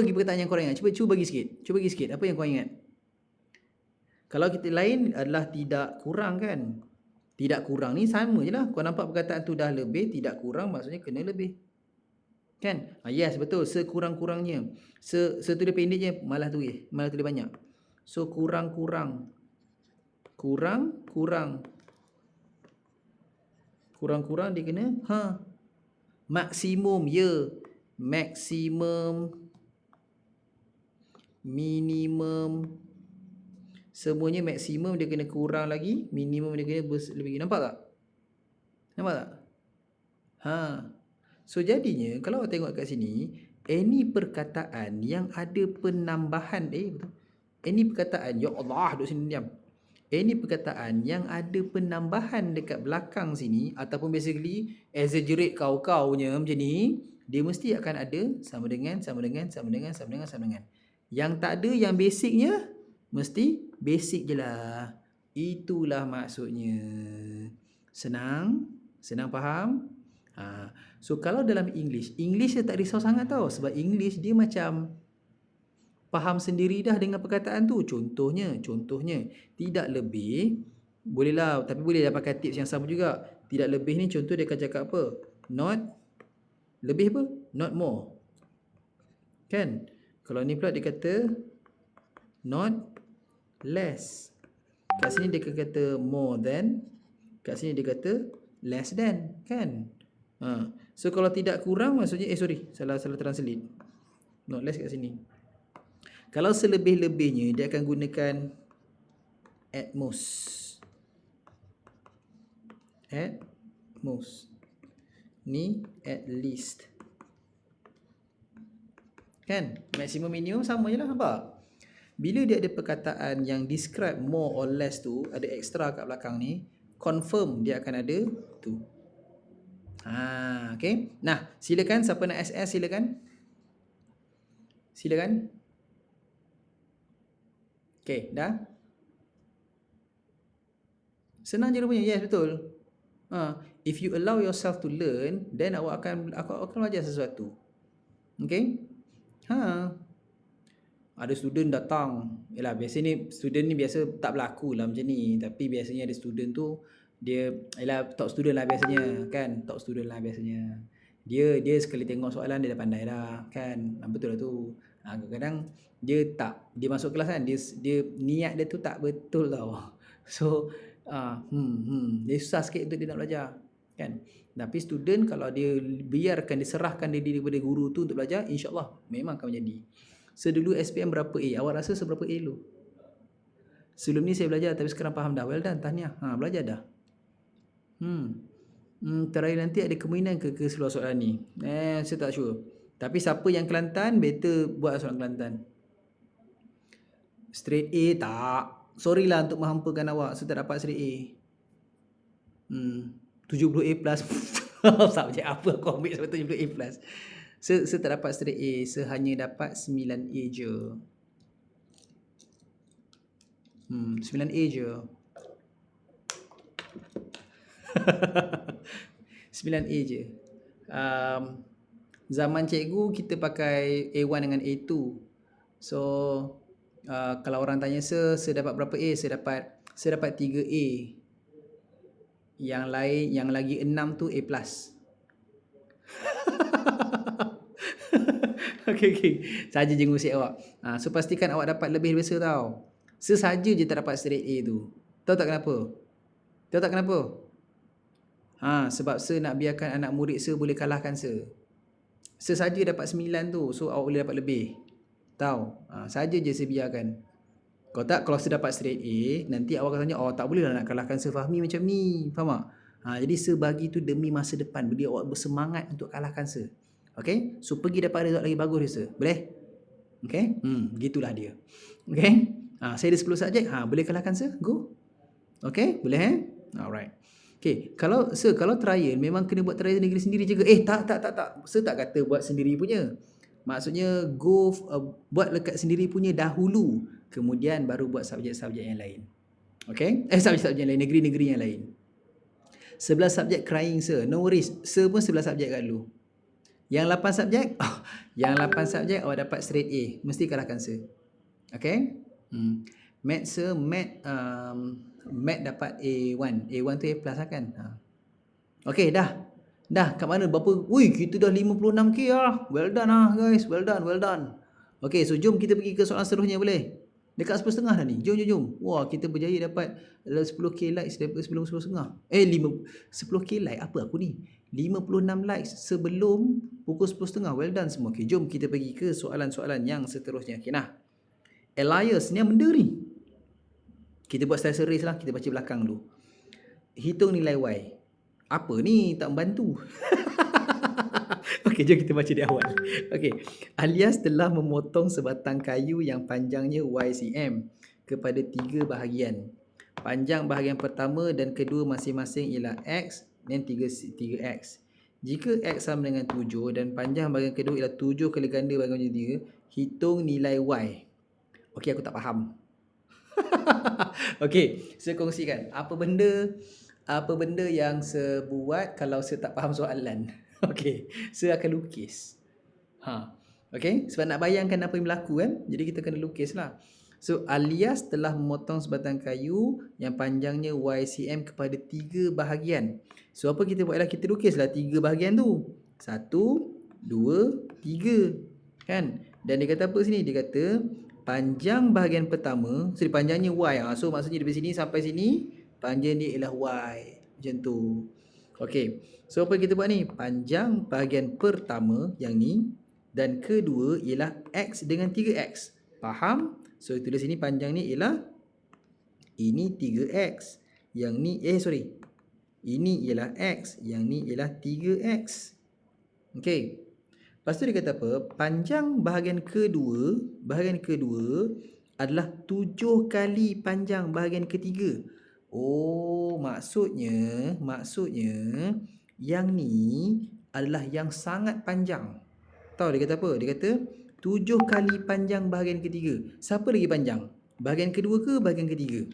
lagi perkataan yang korang ingat? Cuba bagi sikit. Apa yang korang ingat? Kalau kita lain adalah tidak kurang kan? Tidak kurang ni sama je lah. Kau nampak perkataan tu dah lebih, tidak kurang maksudnya kena lebih. Kan? Yes, betul. Sekurang-kurangnya. Setulis pendeknya malah tulis banyak. So, kurang-kurang. Kurang-kurang dia kena maksimum, maksimum, minimum, semuanya maksimum dia kena kurang lagi, minimum dia kena lebih. Nampak tak? So jadinya kalau awak tengok kat sini, any perkataan yang ada penambahan any perkataan, ya Allah, duduk sini diam. Any perkataan yang ada penambahan dekat belakang sini ataupun basically exaggerate kau-kaunya macam ni, dia mesti akan ada sama dengan. Yang tak ada, yang basicnya mesti basic je lah. Itulah maksudnya. Senang? Senang faham? So kalau dalam English dia tak risau sangat tau. Sebab English dia macam faham sendiri dah dengan perkataan tu. Contohnya, tidak lebih, bolehlah, tapi boleh dah pakai tips yang sama juga. Tidak lebih ni contoh dia akan cakap apa? Not, lebih apa? Not more. Kan? Kalau ni pula dia kata not less. Kat sini dia kata more than, kat sini dia kata less than, kan? So kalau tidak kurang maksudnya salah translate. Not less kat sini. Kalau selebih-lebihnya dia akan gunakan at most. At most. Ni at least. Kan? Maksimum minimum sama je lah, nampak? Bila dia ada perkataan yang describe more or less tu, ada extra kat belakang ni, confirm dia akan ada tu. Okay. Nah, silakan siapa nak SS silakan. Silakan. Okay, dah? Senang je rupanya. Yes, betul. If you allow yourself to learn, then awak akan belajar sesuatu. Okay? Ada student datang. Yalah, biasa ni student ni biasa tak berlaku lah macam ni. Tapi biasanya ada student tu, dia top student lah biasanya, kan? Top student lah biasanya. Dia sekali tengok soalan dia dah pandai dah, kan? Betul lah tu. Kadang-kadang dia masuk kelas kan, dia niat dia tu tak betul tau. So dia susah sikit untuk dia nak belajar, kan? Tapi student kalau dia biarkan, diserahkan diri kepada guru tu untuk belajar, insya-Allah memang akan menjadi. Sedulu SPM berapa A? Awak rasa seberapa A dulu? Sebelum ni saya belajar tapi sekarang faham dah. Well done, tahniah. Belajar dah. Terakhir nanti ada kemungkinan ke seluar soalan ni? Saya tak sure. Tapi siapa yang Kelantan, better buat soalan Kelantan. Straight A tak. Sorry lah untuk menghampakan awak. Saya tak dapat straight A. 70 A plus. Subjek apa aku ambil sampai 70 A plus? Saya tak dapat straight A. Saya hanya dapat 9 A je. 9 A je. 9 A je. Zaman cikgu kita pakai A1 dengan A2. So kalau orang tanya saya dapat berapa A? Saya dapat 3 A. Yang lain, yang lagi 6 tu A+. Okay. Saja je ngusik awak. So pastikan awak dapat lebih daripada saya tau. Sesaja je tak dapat straight A tu. Tahu tak kenapa? Sebab saya nak biarkan anak murid saya boleh kalahkan saya. Sesaja dapat 9 tu, so awak boleh dapat lebih. Tahu? Saja je saya biarkan. Kalau saya dapat straight A, nanti awak akan tanya, tak boleh lah nak kalahkan Sir Fahmi macam ni. Faham tak? Jadi saya bagi tu demi masa depan. Beli awak bersemangat untuk kalahkan saya. Okay? So pergi dapat result lagi bagus dia, Sir. Boleh? Okay? Begitulah dia. Okay? Saya ada 10 subjek. Boleh kalahkan Sir? Go. Okay? Boleh Alright. Okay, kalau trial memang kena buat trial negeri sendiri juga. Tak. Saya tak kata buat sendiri punya. Maksudnya buat dekat sendiri punya dahulu, kemudian baru buat subjek-subjek yang lain. Okay? Subjek-subjek yang lain, negeri-negeri yang lain. 11 subjek crying Sir. No worries. Sir pun 11 subjek kat dulu. Yang 8 subjek, yang 8 subjek awak dapat straight A. Mesti kalahkan Sir. Okay? Math Sir, Math dapat A1. A1 tu A plus lah kan. Okay, dah. Kat mana? Berapa? Kita dah 56K lah. Well done lah guys. Well done. Okay, so jom kita pergi ke soalan seterusnya boleh? Dekat 10.5 dah ni. Jom. Wah, kita berjaya dapat 10K likes daripada sebelum 10.5. 10K like apa aku ni? 56 likes sebelum pukul 10.30. Well done semua. Okay, jom kita pergi ke soalan-soalan yang seterusnya. Okay, nah. Elias ni yang benda ni. Kita buat style series lah. Kita baca belakang dulu. Hitung nilai Y. Apa ni? Tak membantu. Okey, jom kita baca di awal. Okey. Alias telah memotong sebatang kayu yang panjangnya Y cm kepada 3 bahagian. Panjang bahagian pertama dan kedua masing-masing ialah X dan 3X. Jika X sama dengan 7 dan panjang bahagian kedua ialah 7 kali ganda bahagian 3, hitung nilai Y. Okey, aku tak faham. Okey, saya kongsikan apa benda Apa benda yang saya buat kalau saya tak faham soalan? Okey, saya akan lukis. Okey, sebab nak bayangkan apa yang berlaku kan, jadi kita kena lukislah. So, Alias telah memotong sebatang kayu yang panjangnya YCM kepada 3 bahagian. So, apa kita buat ialah kita lukislah 3 bahagian tu. 1, 2, 3. Kan? Dan dia kata apa sini? Dia kata panjang bahagian pertama, so panjangnya Y. So, maksudnya dari sini sampai sini, panjang dia ialah Y. Macam tu. Okey. So, apa kita buat ni? Panjang bahagian pertama yang ni dan kedua ialah X dengan 3X. Faham? So, tulis sini panjang ni ialah ini 3X. Yang ni, ini ialah X. Yang ni ialah 3X. Okey. Lepas tu dia kata apa? Panjang bahagian kedua adalah 7 kali panjang bahagian ketiga. Oh, maksudnya yang ni adalah yang sangat panjang. Tahu dia kata apa? Dia kata 7 kali panjang bahagian ketiga. Siapa lagi panjang? Bahagian kedua ke bahagian ketiga?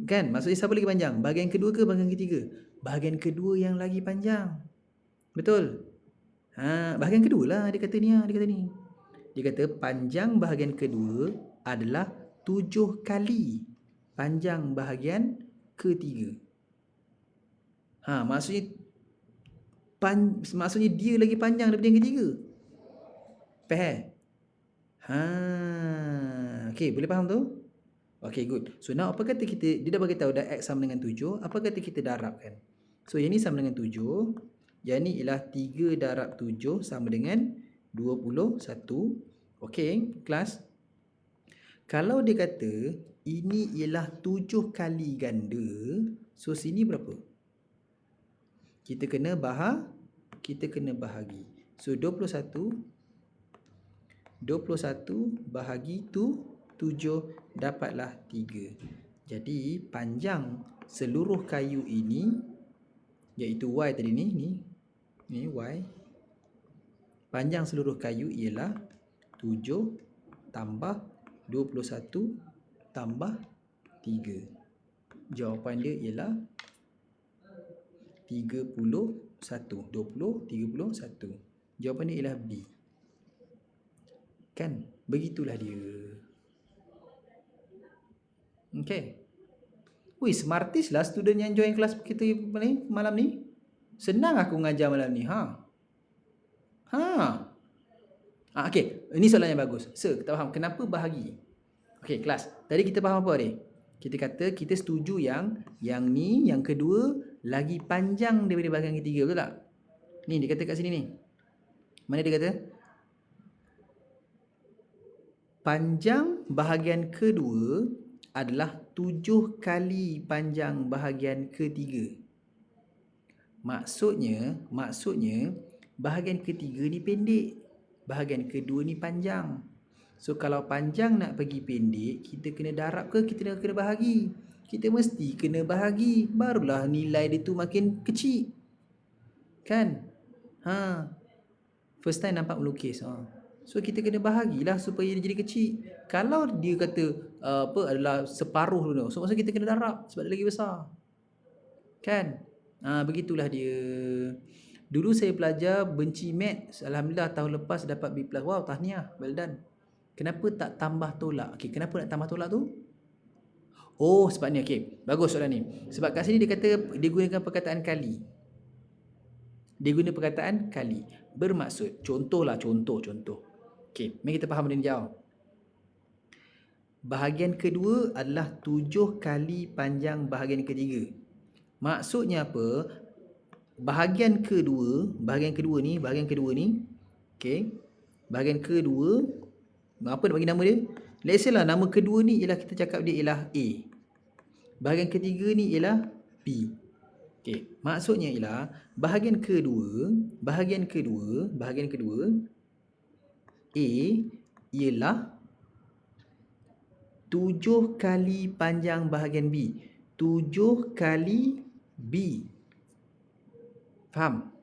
Kan? Maksudnya siapa lagi panjang? Bahagian kedua ke bahagian ketiga? Bahagian kedua yang lagi panjang. Betul? Bahagian kedua lah dia kata ni. Dia kata panjang bahagian kedua adalah 7 kali panjang bahagian ketiga. Maksudnya dia lagi panjang daripada yang ketiga. Faham? Okey, boleh faham tu? Okey, good. So now apa kata kita, dia dah bagi tahu dah X sama dengan 7, apa kata kita darabkan? So yang ni sama dengan 7, yang ni ialah 3 darab 7 sama dengan 21. Okey, kelas. Kalau dia kata ini ialah 7 kali ganda, so sini berapa? Kita kena bahagi. So 21 bahagi 7 dapatlah 3. Jadi panjang seluruh kayu ini, iaitu Y tadi ni Y. Panjang seluruh kayu ialah 7 tambah 21 tambah 3. Jawapan dia ialah 31. 31. Jawapan dia ialah B. Kan? Begitulah dia. Okay. Smartis lah student yang join kelas kita ni malam ni. Senang aku mengajar malam ni. Okay. Ini soalan yang bagus. Sir, kita faham kenapa bahagi. Okay, kelas. Tadi kita faham apa ni? Kita kata kita setuju yang ni, yang kedua lagi panjang daripada bahagian ketiga, betul tak? Ni dia kata kat sini ni. Mana dia kata? Panjang bahagian kedua adalah 7 kali panjang bahagian ketiga. Maksudnya bahagian ketiga ni pendek, bahagian kedua ni panjang. So kalau panjang nak pergi pendek, kita kena darab ke kita kena bahagi? Kita mesti kena bahagi, barulah nilai dia tu makin kecil. Kan? First time nampak melukis. So kita kena bahagilah supaya dia jadi kecil. Kalau dia kata adalah separuh dulu, so maksudnya kita kena darab sebab dia lagi besar. Kan? Begitulah dia. Dulu saya belajar benci maths, alhamdulillah tahun lepas dapat B+. Wow, tahniah, well done. Kenapa tak tambah tolak? Okey, kenapa nak tambah tolak tu? Oh, sebab ni. Okey, bagus soalan ni. Sebab kat sini dia kata dia gunakan perkataan kali. Dia guna perkataan kali. Bermaksud, contoh. Okey, mari kita faham benda ni jauh. Bahagian kedua adalah 7 kali panjang bahagian ketiga. Maksudnya apa? Bahagian kedua ni. Okey. Bahagian kedua, apa nak bagi nama dia? Let's say lah nama kedua ni ialah kita cakap dia ialah A. Bahagian ketiga ni ialah B. Okey, maksudnya ialah bahagian kedua A ialah 7 kali panjang bahagian B. 7 kali B. Faham?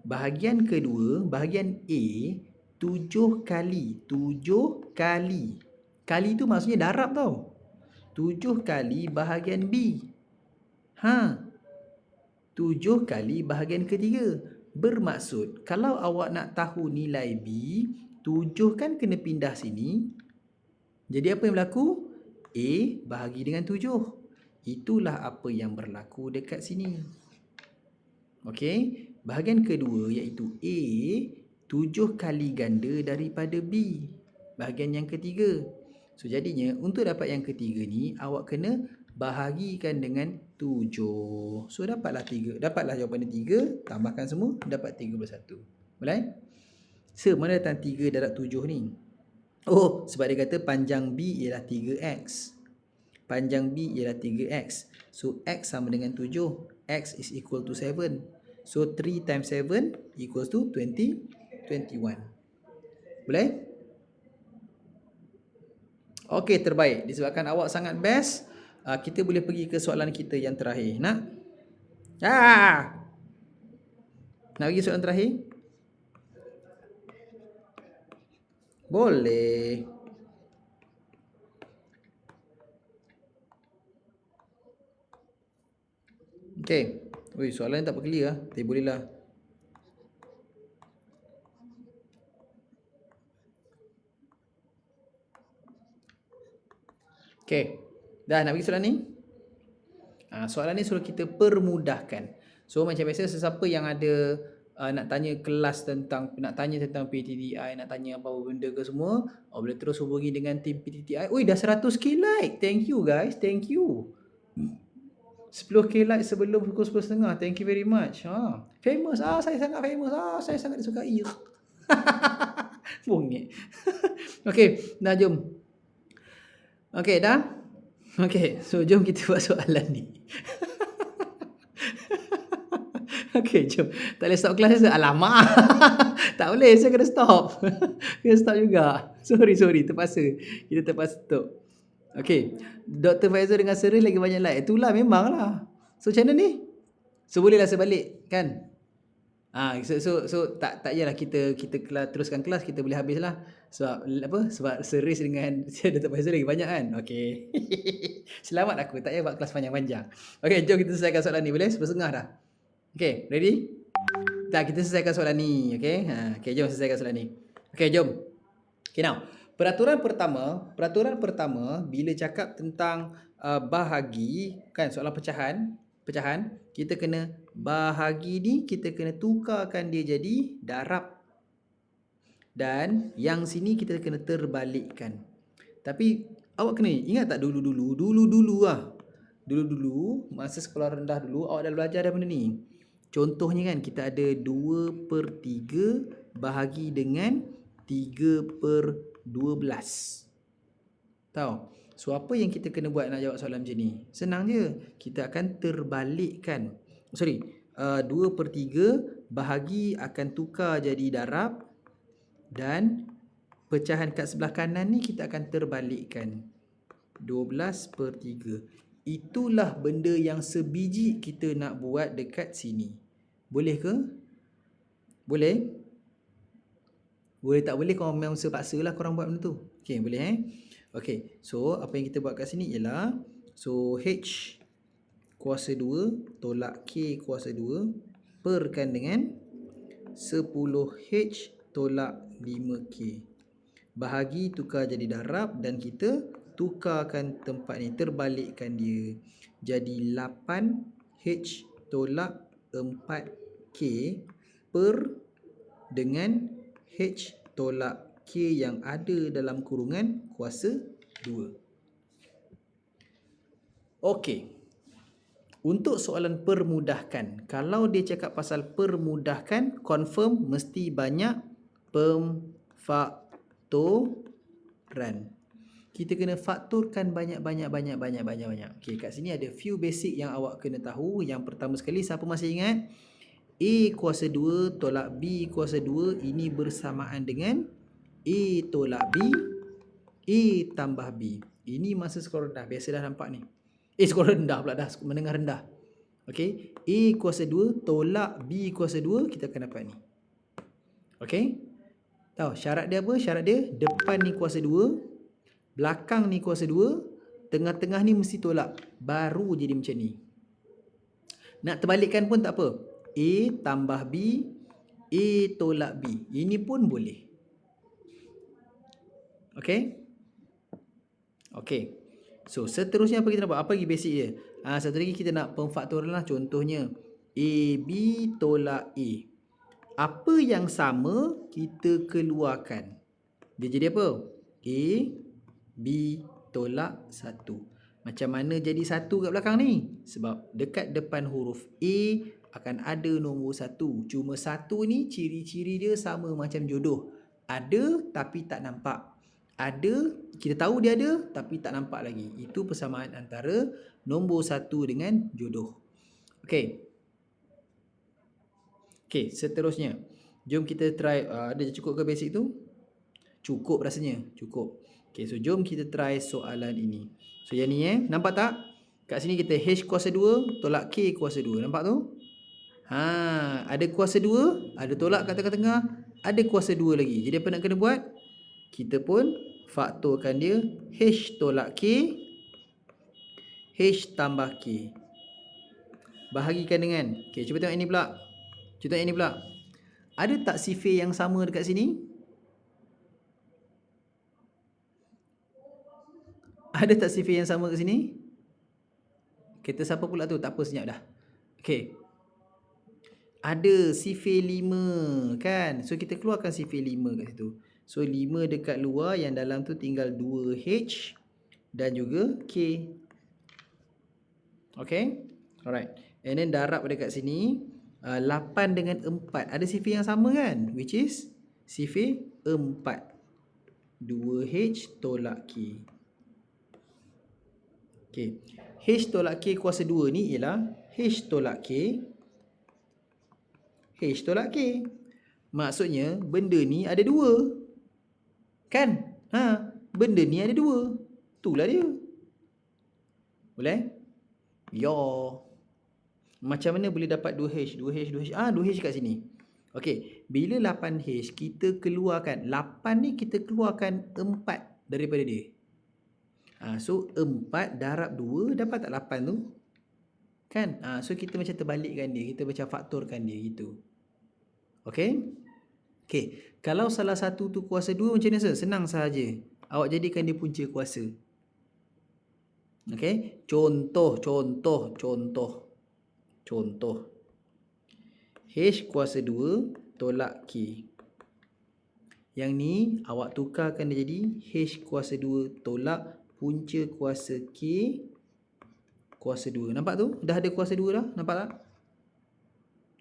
Bahagian kedua, bahagian A 7 kali Kali tu maksudnya darab tau. 7 kali bahagian B. 7 kali bahagian ketiga. Bermaksud, kalau awak nak tahu nilai B, 7 kan kena pindah sini. Jadi apa yang berlaku? A bahagi dengan 7. Itulah apa yang berlaku dekat sini. Okey, bahagian kedua iaitu A 7 kali ganda daripada B. Bahagian yang ketiga. So jadinya untuk dapat yang ketiga ni awak kena bahagikan dengan 7. So dapatlah jawapan dia 3, tambahkan semua dapat 31. Boleh? So mana datang 3 darab 7 ni? Oh, sebab dia kata panjang B ialah 3x. Panjang B ialah 3x. So x sama dengan 7. X is equal to 7. So 3 times 7 equals to 21. Boleh? Okey, terbaik. Disebabkan awak sangat best, kita boleh pergi ke soalan kita yang terakhir. Nak? Nak pergi soalan terakhir? Boleh. Okey. Oi, soalan tak clear lah. Tapi boleh lah. Okey. Dah nak pergi soalan ni? Soalan ni suruh kita permudahkan. So macam biasa sesiapa yang ada nak tanya kelas tentang, nak tanya tentang PTTI, nak tanya apa-apa benda ke semua, boleh terus hubungi dengan tim PTTI. Oi, dah 100k like. Thank you guys. Thank you. 10k like sebelum pukul 10.30. Thank you very much. Famous. Saya sangat famous. Saya sangat disukai. Bongek. Okey, dah jom. Okey, dah? Okey, so jom kita buat soalan ni. Okey, jom. Tak boleh stop kelas saya. Alamak. Tak boleh, saya kena stop. Kena stop juga. Sorry, terpaksa. Kita terpaksa stop. Okey, Dr. Faizal dengan Seri lagi banyak like. Itulah memanglah. So macam mana ni? So bolehlah sebalik kan? So tak payahlah kita teruskan kelas, kita boleh habislah. Sebab apa? Sebab Seris dengan Dr. Faizal lagi banyak kan? Okey. Selamat aku, tak payah buat kelas panjang-panjang. Okey, jom kita selesaikan soalan ni boleh? 11.30 dah. Okey, ready? Tak, kita selesaikan soalan ni, okey? Okey, jom selesaikan soalan ni. Okey, jom. Okay, now. Peraturan pertama bila cakap tentang bahagi, kan, soalan pecahan, kita kena bahagi ni, kita kena tukarkan dia jadi darab. Dan yang sini kita kena terbalikkan. Tapi awak kena ingat tak dulu masa sekolah rendah dulu awak dah belajar dah benda ni. Contohnya kan kita ada 2/3 bahagi dengan 3/12. Tahu? So apa yang kita kena buat nak jawab soalan macam ni? Senang je. Kita akan terbalikkan. 2/3 bahagi akan tukar jadi darab, dan pecahan kat sebelah kanan ni kita akan terbalikkan. 12/3. Itulah benda yang sebiji kita nak buat dekat sini. Boleh ke? Boleh? Boleh tak boleh korang memang sepaksa lah korang buat benda tu. Okay, boleh Okay, so apa yang kita buat kat sini ialah, so H kuasa 2 tolak K kuasa 2 perkan dengan 10H tolak 5K. Bahagi tukar jadi darab dan kita tukarkan tempat ni, terbalikkan dia. Jadi 8H tolak 4K per dengan H tolak K yang ada dalam kurungan kuasa 2. Okey. Untuk soalan permudahkan, kalau dia cakap pasal permudahkan, confirm mesti banyak pemfaktoran. Kita kena faktorkan banyak. Okey, kat sini ada few basic yang awak kena tahu. Yang pertama sekali, siapa masih ingat? A kuasa 2 tolak B kuasa 2 ini bersamaan dengan A tolak B, A tambah B. Ini masa sekolah rendah. Biasa dah nampak ni. Sekolah rendah pula dah. Menengah rendah. Okey. A kuasa 2 tolak B kuasa 2. Kita akan dapat ni. Okey. Tahu syarat dia apa? Syarat dia depan ni kuasa 2. Belakang ni kuasa 2, tengah-tengah ni mesti tolak. Baru jadi macam ni. Nak terbalikkan pun tak apa. A tambah B, A tolak B. Ini pun boleh. Okay? Okay. So, seterusnya apa kita nak buat? Apa lagi basic dia? Satu lagi kita nak pemfaktoran lah. Contohnya, AB tolak A. Apa yang sama kita keluarkan. Dia jadi apa? A, B tolak 1. Macam mana jadi 1 kat belakang ni? Sebab dekat depan huruf A akan ada nombor 1. Cuma 1 ni ciri-ciri dia sama macam jodoh. Ada tapi tak nampak. Ada, kita tahu dia ada tapi tak nampak lagi. Itu persamaan antara nombor 1 dengan jodoh. Okey. Okey, seterusnya. Jom kita try. Ada cukup ke basic tu? Cukup rasanya. Cukup. Okey, so jom kita try soalan ini. So yang ni nampak tak? Kat sini kita H kuasa 2 tolak K kuasa 2. Nampak tu? Ada kuasa 2, ada tolak kat tengah-tengah, ada kuasa 2 lagi. Jadi apa nak kena buat? Kita pun faktorkan dia H tolak K, H tambah K. Bahagikan dengan. Okey, cuba tengok ini pula. Cuba tengok ini pula. Ada tak sifir yang sama dekat sini? Ada tak sifir yang sama kat sini? Kita siapa pula tu? Tak apa, senyap dah. Okey. Ada sifir 5 kan? So kita keluarkan sifir 5 kat situ. So 5 dekat luar, yang dalam tu tinggal 2H dan juga K. Okay? Alright. And then darab dekat sini 8 dengan 4. Ada sifir yang sama kan? Which is sifir 4. 2H tolak K. Okay. H tolak K kuasa 2 ni ialah H tolak K, H tolak K. Maksudnya benda ni ada 2. Kan? Benda ni ada 2. Itulah dia. Boleh? Ya. Macam mana boleh dapat 2H? 2H kat sini. Okey, bila 8H kita keluarkan 8 ni, kita keluarkan 4 daripada dia. So 4 darab 2 dapat tak 8 tu? Kan? So kita macam terbalikkan dia, kita macam faktorkan dia gitu. Okey? Okey, kalau salah satu tu kuasa 2 macam mana? Senang sahaja. Awak jadikan dia punca kuasa. Okey? Contoh. H kuasa 2 tolak K. Yang ni awak tukarkan dia jadi H kuasa 2 tolak punca kuasa K kuasa 2. Nampak tu? Dah ada kuasa 2 dah. Nampak tak?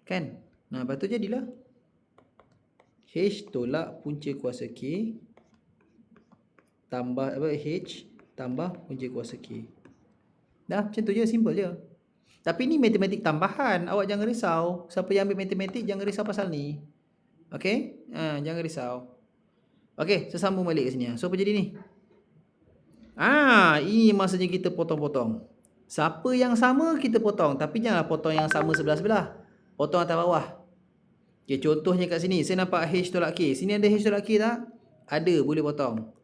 Kan? Lepas tu jadilah H tolak punca kuasa K tambah H tambah punca kuasa K. Dah macam tu je, simple je. Tapi ni matematik tambahan. Awak jangan risau. Siapa yang ambil matematik jangan risau pasal ni. Okey? Jangan risau. Okey, saya sambung balik ke sini. So apa jadi ni? Ini maksudnya kita potong-potong. Siapa yang sama kita potong, tapi jangan potong yang sama sebelah-sebelah. Potong atas bawah. Okey, contohnya kat sini saya nampak H tolak K. Sini ada H tolak K tak? Ada, boleh potong.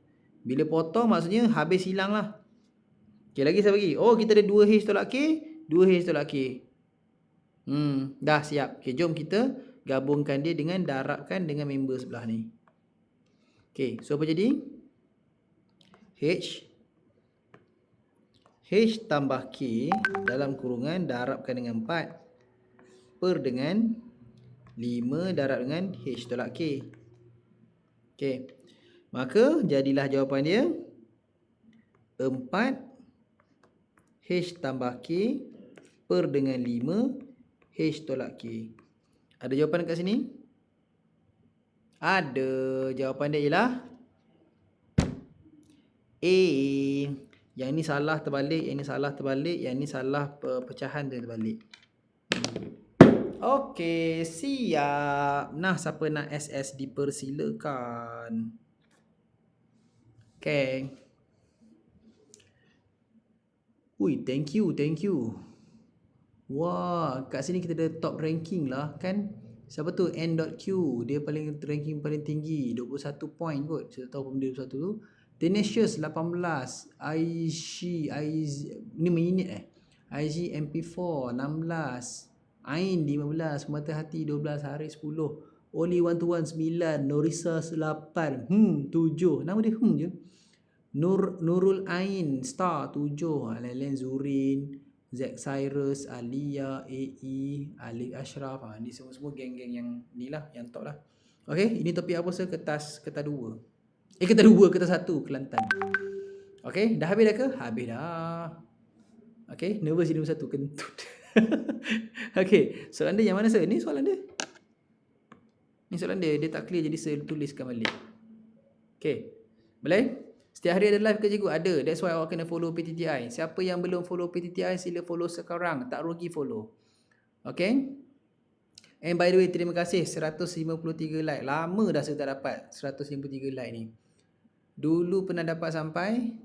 Bila potong maksudnya habis hilang lah. Okey, lagi saya bagi. Oh, kita ada 2H tolak K, 2H tolak K. Dah siap. Okey, jom kita gabungkan dia dengan darabkan dengan member sebelah ni. Okey, so apa jadi? H tambah K dalam kurungan darabkan dengan 4 per dengan 5 darab dengan H tolak K. Okey. Maka jadilah jawapan dia 4 H tambah K per dengan 5 H tolak K. Ada jawapan kat sini? Ada. Jawapan dia ialah A. Yang ni salah terbalik, yang ni salah terbalik, yang ni salah pecahan terbalik. Okey, siap. Nah, siapa nak SS dipersilakan. Okay. Ui, thank you. Wah, kat sini kita ada top ranking lah kan. Siapa tu? N.Q. Dia paling ranking paling tinggi, 21 point kot. Saya tahu benda 21 tu. Tenacious 18, ni minit IG MP4 16, Ain 15, Mata Hati 12, Haris 10, Only 121 9, Norisa 8, 7, nama dia je. Nurul Ain Star 7, Lelen Zurin, Zack Cyrus, Alia, AE, Alif Ashraf. Ni semua geng-geng yang ni lah, yang top lah. Okay, ini topik apa saya kertas 2. Kertas 2, kertas 1 Kelantan. Okay, dah habis dah ke? Habis dah. Okay, nervous ini satu kentut. Okay, soalan dia yang mana sir? Ni soalan dia. Ni soalan dia tak clear jadi saya tuliskan balik. Okay, boleh? Setiap hari ada live ke cikgu? Ada. That's why awak kena follow PTTI. Siapa yang belum follow PTTI sila follow sekarang. Tak rugi follow. Okay. And by the way, terima kasih 153 like. Lama dah saya tak dapat 153 like ni. Dulu pernah dapat sampai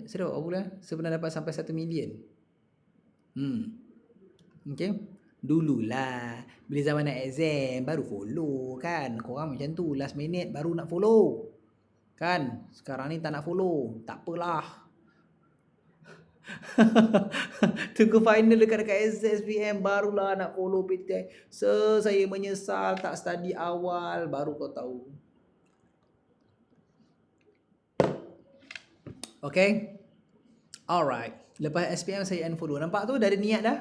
saya dah apa lah? Saya pernah dapat sampai 1 million. Okay. Dululah. Bila zaman nak exam baru follow kan. Korang macam tu last minute baru nak follow. Kan? Sekarang ni tak nak follow. Tak apalah. Tunggu final dekat SPM barulah nak follow PTI. Saya menyesal tak study awal baru kau tahu. Okay. Alright. Lepas SPM saya unfollow. Nampak tu dah ada niat dah.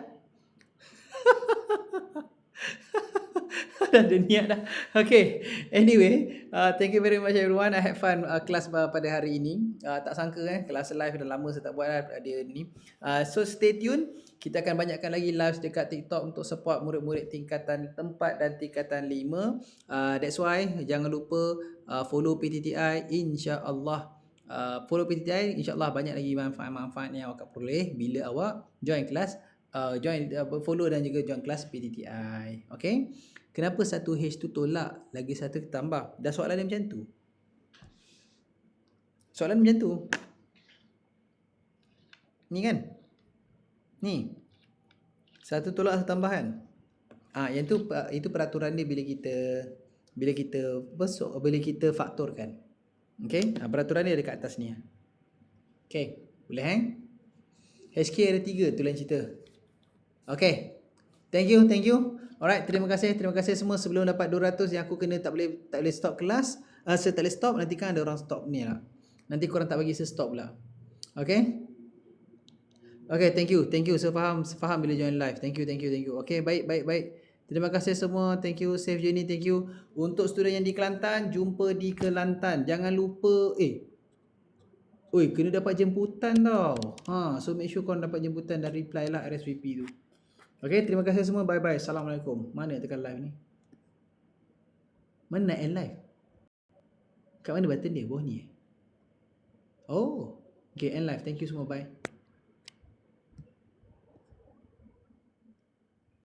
Dah ada niat dah. Okay. Anyway, thank you very much everyone. I had fun kelas pada hari ini. Tak sangka kelas live dah lama saya tak buat ada ni. So stay tune. Kita akan banyakkan lagi live dekat TikTok untuk support murid-murid tingkatan 4 dan tingkatan 5. That's why jangan lupa follow PTTI, insya-Allah. Follow PTTI, insya-Allah banyak lagi manfaat-manfaat yang awak peroleh bila awak join kelas, follow dan juga join kelas PTTI. Okay. Kenapa satu H tu tolak, lagi satu tambah? Dah soalan dia macam tu. Soalan macam tu. Ni kan? Ni. Satu tolak, satu tambahan. Yang tu itu peraturan dia bila kita faktorkan. Okey, peraturan dia ada kat atas ni. Okey, boleh HK ada 3 tu lain cerita. Okey. Thank you. Alright, terima kasih semua. Sebelum dapat 200 yang aku kena tak boleh stop kelas. Saya tak boleh stop, nanti kan ada orang stop ni lah. Nanti korang tak bagi saya stop lah. Okay. Okay, thank you. Saya faham bila join live. Thank you. Okay, baik. Terima kasih semua. Thank you. Safe journey. Thank you. Untuk student yang di Kelantan, jumpa di Kelantan. Jangan lupa kena dapat jemputan tau. So make sure korang dapat jemputan dan reply lah RSVP tu. Okay, terima kasih semua. Bye-bye. Assalamualaikum. Mana tekan live ni? Mana nak end live? Kat mana button dia? Bawah ni Okay, end live. Thank you semua. Bye.